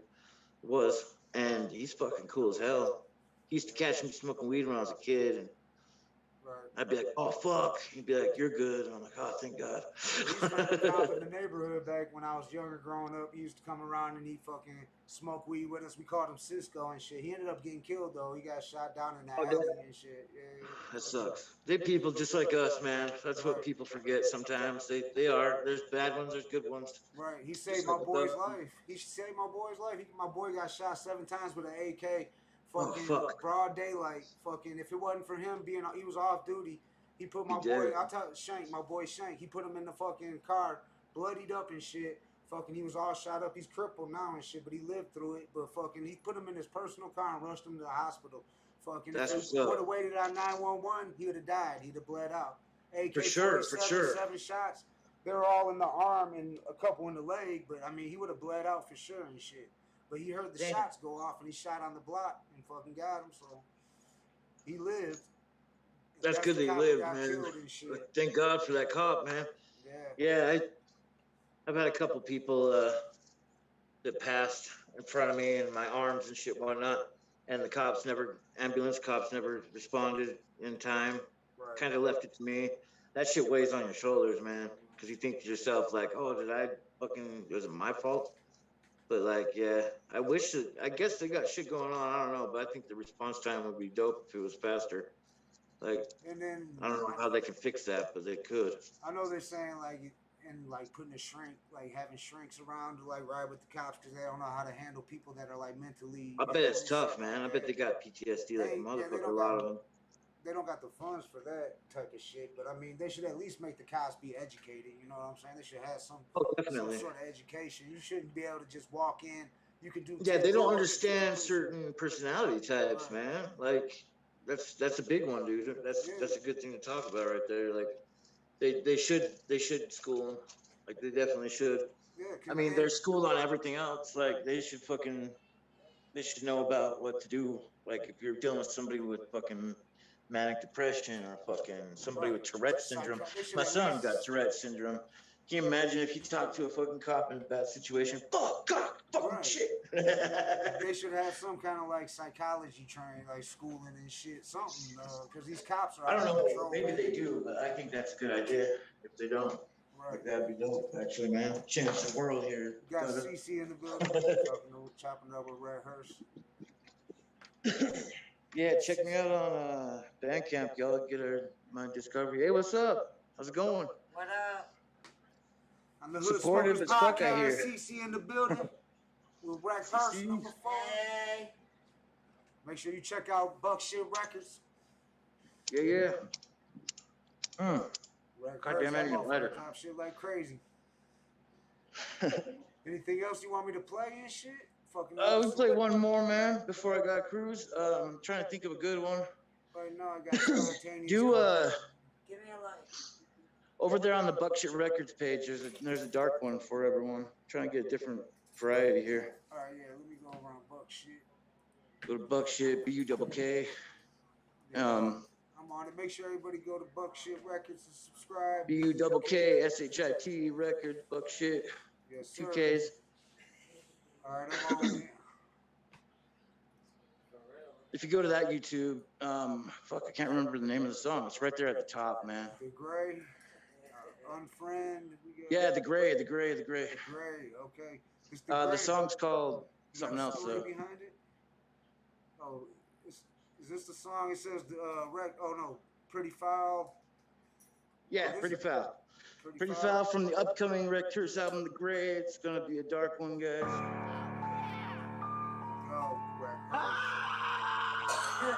and he's fucking cool as hell. He used to catch me smoking weed when I was a kid, and I'd be like, oh, fuck. He'd be like, you're good. And I'm like, oh, thank God. He used to come in the neighborhood back when I was younger growing up. He used to come around and he fucking smoke weed with us. We called him Cisco and shit. He ended up getting killed, though. He got shot down in that alley and shit. Yeah. That sucks. They're people just like us, man. That's what people forget sometimes. They are. There's bad ones. There's good ones. Right. He saved my boy's life. He saved my boy's life. My boy got shot 7 times with an AK. Fucking broad daylight. Fucking, if it wasn't for him being, he was off duty. He put my boy, I tell Shank, my boy Shank, he put him in the fucking car, bloodied up and shit. Fucking, he was all shot up. He's crippled now and shit, but he lived through it. But fucking, he put him in his personal car and rushed him to the hospital. Fucking, if he would have waited on 911, he would have died. He'd have bled out. AK for sure. 7 shots. They were all in the arm and a couple in the leg, but I mean, he would have bled out for sure and shit. But he heard the shots go off and he shot on the block and fucking got him. So he lived. That's good that he lived, man. Thank God for that cop, man. Yeah, I've had a couple people that passed in front of me and my arms and shit, whatnot. And the ambulance cops never responded in time. Right. Kind of left it to me. That shit weighs on your shoulders, man. Because you think to yourself, like, oh, was it my fault? But like, yeah, I guess they got shit going on. I don't know, but I think the response time would be dope if it was faster. Like, and then I don't know how they can fix that, but they could. I know they're saying putting having shrinks around to like ride with the cops because they don't know how to handle people that are like mentally. I bet it's tough, man. I bet they got PTSD like a motherfucker. A lot of them. They don't got the funds for that type of shit, but I mean, they should at least make the cops be educated. You know what I'm saying? They should have some sort of education. You shouldn't be able to just walk in. You can do. Yeah, they don't understand certain personality types, man. Like. That's a big one, dude. That's a good thing to talk about right there. Like, they should school them. Like, they definitely should. Yeah, I mean, they're schooled on everything else. Like, they should know about what to do. Like, if you're dealing with somebody with fucking manic depression or fucking somebody with Tourette's syndrome. My son got Tourette's syndrome. Can you imagine if you talk to a fucking cop in a bad situation? Fuck, God, fucking shit. They should have some kind of like psychology training, like schooling and shit, something. Because these cops are. I don't know. Maybe they do, but I think that's a good idea. If they don't, like, that'd be dope. Actually, man, change the world here. You got CC in the building. Chopping up with Rekt Hearse. Yeah, check me out on Bandcamp, y'all. Get my discovery. Hey, what's up? How's it going? What up? On the Hood Smokers Podcast, CC in the building with Rekt Hearse #4. Hey. Make sure you check out Buck Shit Records. Yeah. God damn it, your letter. Top shit like crazy. Anything else you want me to play and shit? We play one more, man, before I got cruise. I'm trying to think of a good one. Right now, I got simultaneous. Give me a light. Over there on the Buckshit Records page, there's a dark one for everyone. Trying to get a different variety here. All right, yeah, let me go around Buckshit. Go to Buckshit, BUKK. I'm on it. Make sure everybody go to Buckshit Records and subscribe. BUKK, SHIT Records, Buckshit. Yes, sir. 2 Ks. All right, I'm on it. If you go to that YouTube, I can't remember the name of the song. It's right there at the top, man. The Gray. Unfriend. Yeah, the gray. The Gray, okay. The song's called something else. Behind it? Oh, is this the song? It says Pretty Foul. Yeah, Pretty Foul. Pretty Foul from the upcoming Rekt Hearse album, The Gray. It's gonna be a dark one, guys. Oh, Rekt Hearse. Mesdames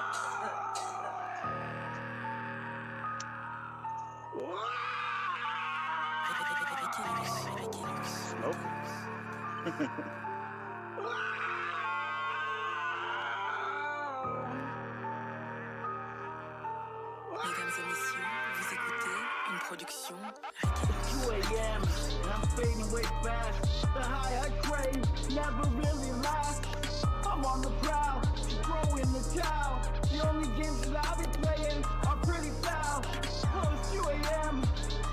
et messieurs, vous écoutez une production It's 2 a.m. and I'm fading way fast. The high I crave never really lasts. I'm on the prowl, throw in the towel. The only games that I'll be playing are pretty foul. Oh, it's 2 a.m.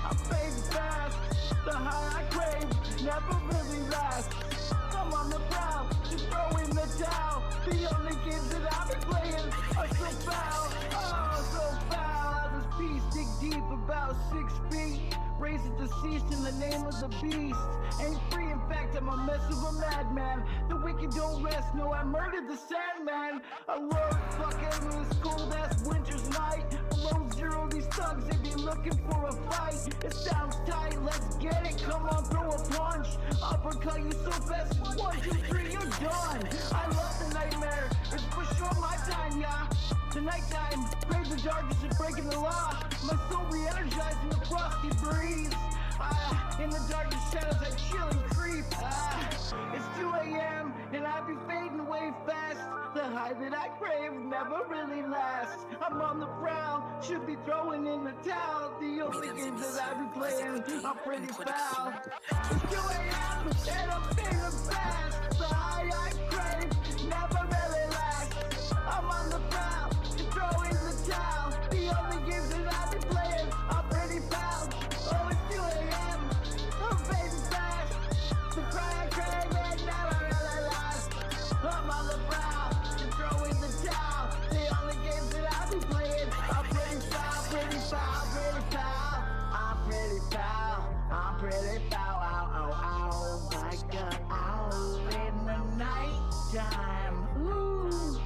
I'm fading fast. The high I crave never really lasts. I'm on the prowl, throw in the towel. The only games that I'll be playing are so foul. Oh, so foul. This piece dig deep about 6 feet. Raise the deceased in the name of the beast. Ain't free, in fact, I'm a mess of a madman. The wicked don't rest, no, I murdered the Sandman. Alert, fucking this cold ass winter's night. Below zero, these thugs, they be looking for a fight. It sounds tight, let's get it, come on, throw a punch. Uppercut you so fast, 1, 2, 3, you're done. I love the nightmare, it's for sure my time, yeah. The nighttime, crave the darkness and breaking the law. My soul re-energized in the frosty breeze. In the darkest shadows I chill and creep. It's 2 a.m. and I be fading away fast. The high that I crave never really lasts. I'm on the prowl, should be throwing in the towel. The only games that I be playing are pretty foul. It's 2 a.m. and I'm fading fast. The high I crave never really lasts. I'm on the prowl, throw in the towel. The only games that I be playing are pretty foul. Oh, it's 2 a.m. I'm fading fast. The cry I crave it never really lasts. I'm on the prowl, throw in the towel. The only games that I be playing are pretty foul, pretty foul, pretty foul. I'm pretty foul, I'm pretty foul. Ow, ow, ow, my God, ow, in the nighttime. Ooh.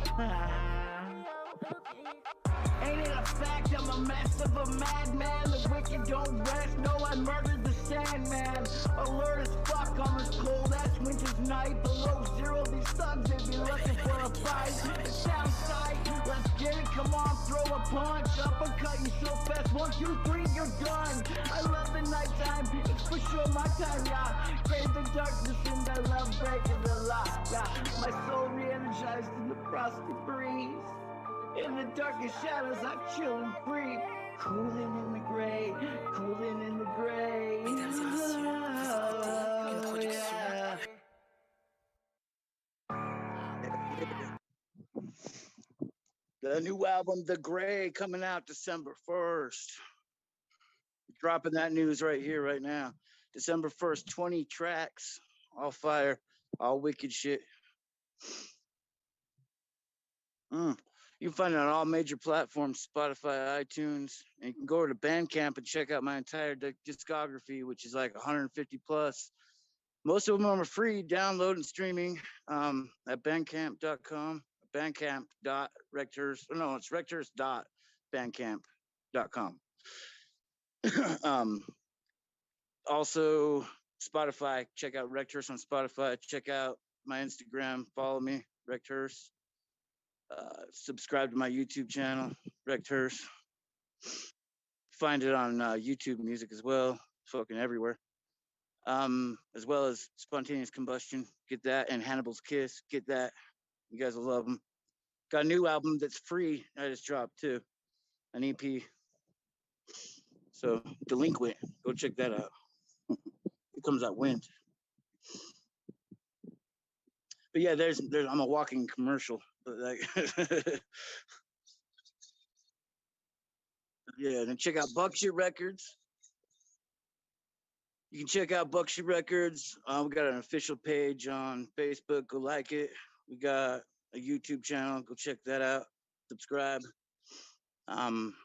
Ain't it a fact I'm a mess of a madman? The wicked don't rest, no, I murdered the Sandman. Alert as fuck on this cold ass winter's night. Below zero, these thugs, they be looking for a fight. It sounds tight, let's get it, come on, throw a punch. Uppercut you so fast, 1, 2, 3, you're done. I love the nighttime, it's for sure my time, yeah. Crave the darkness and I love breaking the law, yeah. My soul re-energized in the frosty breeze. In the darkest shadows, I chill and breathe. Cooling in the gray, cooling in the gray. Mesdames et messieurs, vous écoutez une production. The new album, The Gray, coming out December 1st. Dropping that news right here, right now. December 1st, 20 tracks, all fire, all wicked shit. You can find it on all major platforms, Spotify, iTunes, and you can go to Bandcamp and check out my entire discography, which is like 150 plus. Most of them are free, download and streaming at bandcamp.com, bandcamp.Rekt Hearse. No, it's rekthearse.bandcamp.com. Also, Spotify, check out Rekt Hearse on Spotify. Check out my Instagram, follow me, Rekt Hearse. Subscribe to my YouTube channel, Rekt Hearse. Find it on YouTube Music as well, fucking everywhere. As well as Spontaneous Combustion, get that, and Hannibal's Kiss, get that. You guys will love them. Got a new album that's free. I just dropped too, an EP. So Delinquent, go check that out. It comes out Wind. But yeah, there's I'm a walking commercial. But like yeah, then check out Buckshit Records. You can check out Buckshit Records. We got an official page on Facebook. Go like it. We got a YouTube channel. Go check that out. Subscribe. BUKKSHIT,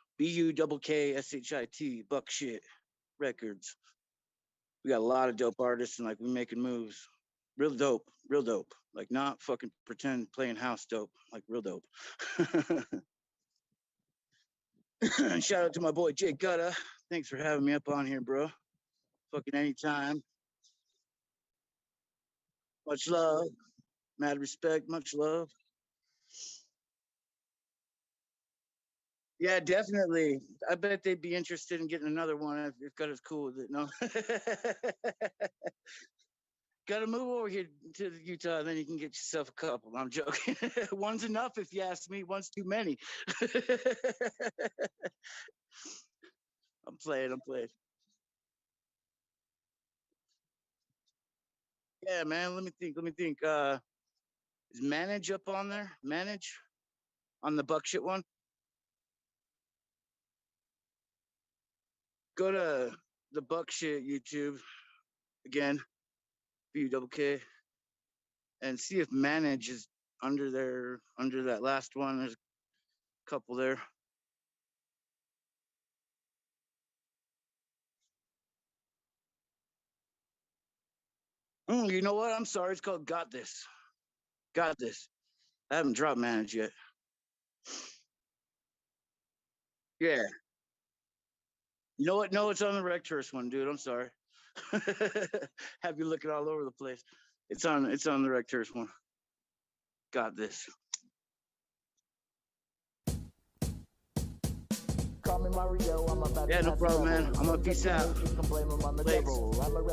Buckshit Records. We got a lot of dope artists and like we making moves. Real dope, real dope. Like not fucking pretend playing house dope. Like real dope. Shout out to my boy Jay Gutta. Thanks for having me up on here, bro. Fucking anytime. Much love. Mad respect. Much love. Yeah, definitely. I bet they'd be interested in getting another one if God is cool with it. No, got to move over here to Utah, then you can get yourself a couple. I'm joking. One's enough if you ask me. One's too many. I'm playing. Yeah, man. Let me think. Is Manage up on there? Manage on the buckshit one? Go to the buckshit YouTube again, BUK, and see if Manage is under there, under that last one. There's a couple there. You know what? I'm sorry. It's called Got This. Got This. I haven't dropped Manage yet. Yeah. You know what? No, it's on the Rekt Hearse one, dude. I'm sorry. Have you looking all over the place. It's on the Rekt Hearse one. Got This. Call me Mario, I'm about Yeah, no problem, man. I'm gonna peace out.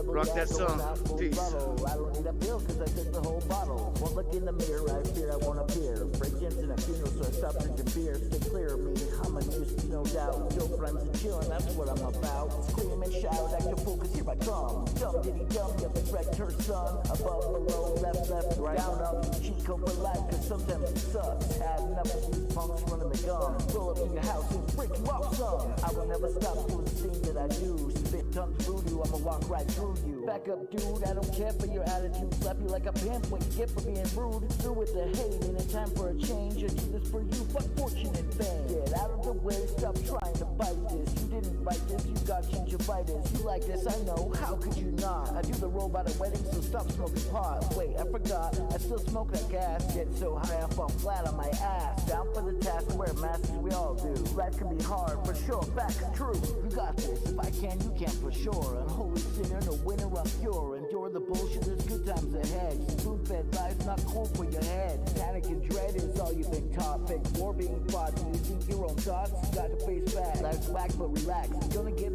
Rock that song. Peace. I don't need a pill cause I took the whole bottle. Won't look in the mirror, I fear I won't appear. Break-ins in a funeral, so I stopped drinking beer. Stay clear of me, I'm a nuisance, no doubt. Still friends and chillin', that's what I'm about. Scream and shout, act your fool, cause here I come. Dumb diddy dumb, yep, it's Rekt Hearse, son. Above, below, left, right, down, up. Cheat code for life, cause sometimes it sucks. Had enough of these punks running the gun. Roll up in your house and break you off some. I will never stop doing the thing that I do. Spit tongue voodoo, I'ma walk right through you. Back up, dude, I don't care for your attitude. Slap you like a pimp, what you get for being rude. Through with the hate, ain't it time for a change? I do this for you, fuck fortune and fame. Get out of the way, stop trying to bite this. You didn't write this, you got gingivitis. You like this, I know, how could you not? I do the roll by the wedding, so stop smoking pot. Wait, I forgot, I still smoke that gas. Get so high, I fall flat on my ass. Down for the task, wear masks, we all do. Life can be hard, for sure, facts true. You got this, if I can, you can for sure. Unholy sinner, no winner, I'm pure. Endure the bullshit, there's good times ahead. Spoon-fed life's not cool for your head. Panic and dread is all you've been taught. Fake war being fought, do you think your own thoughts? Got to face facts. Life's whack, but relax. Gonna get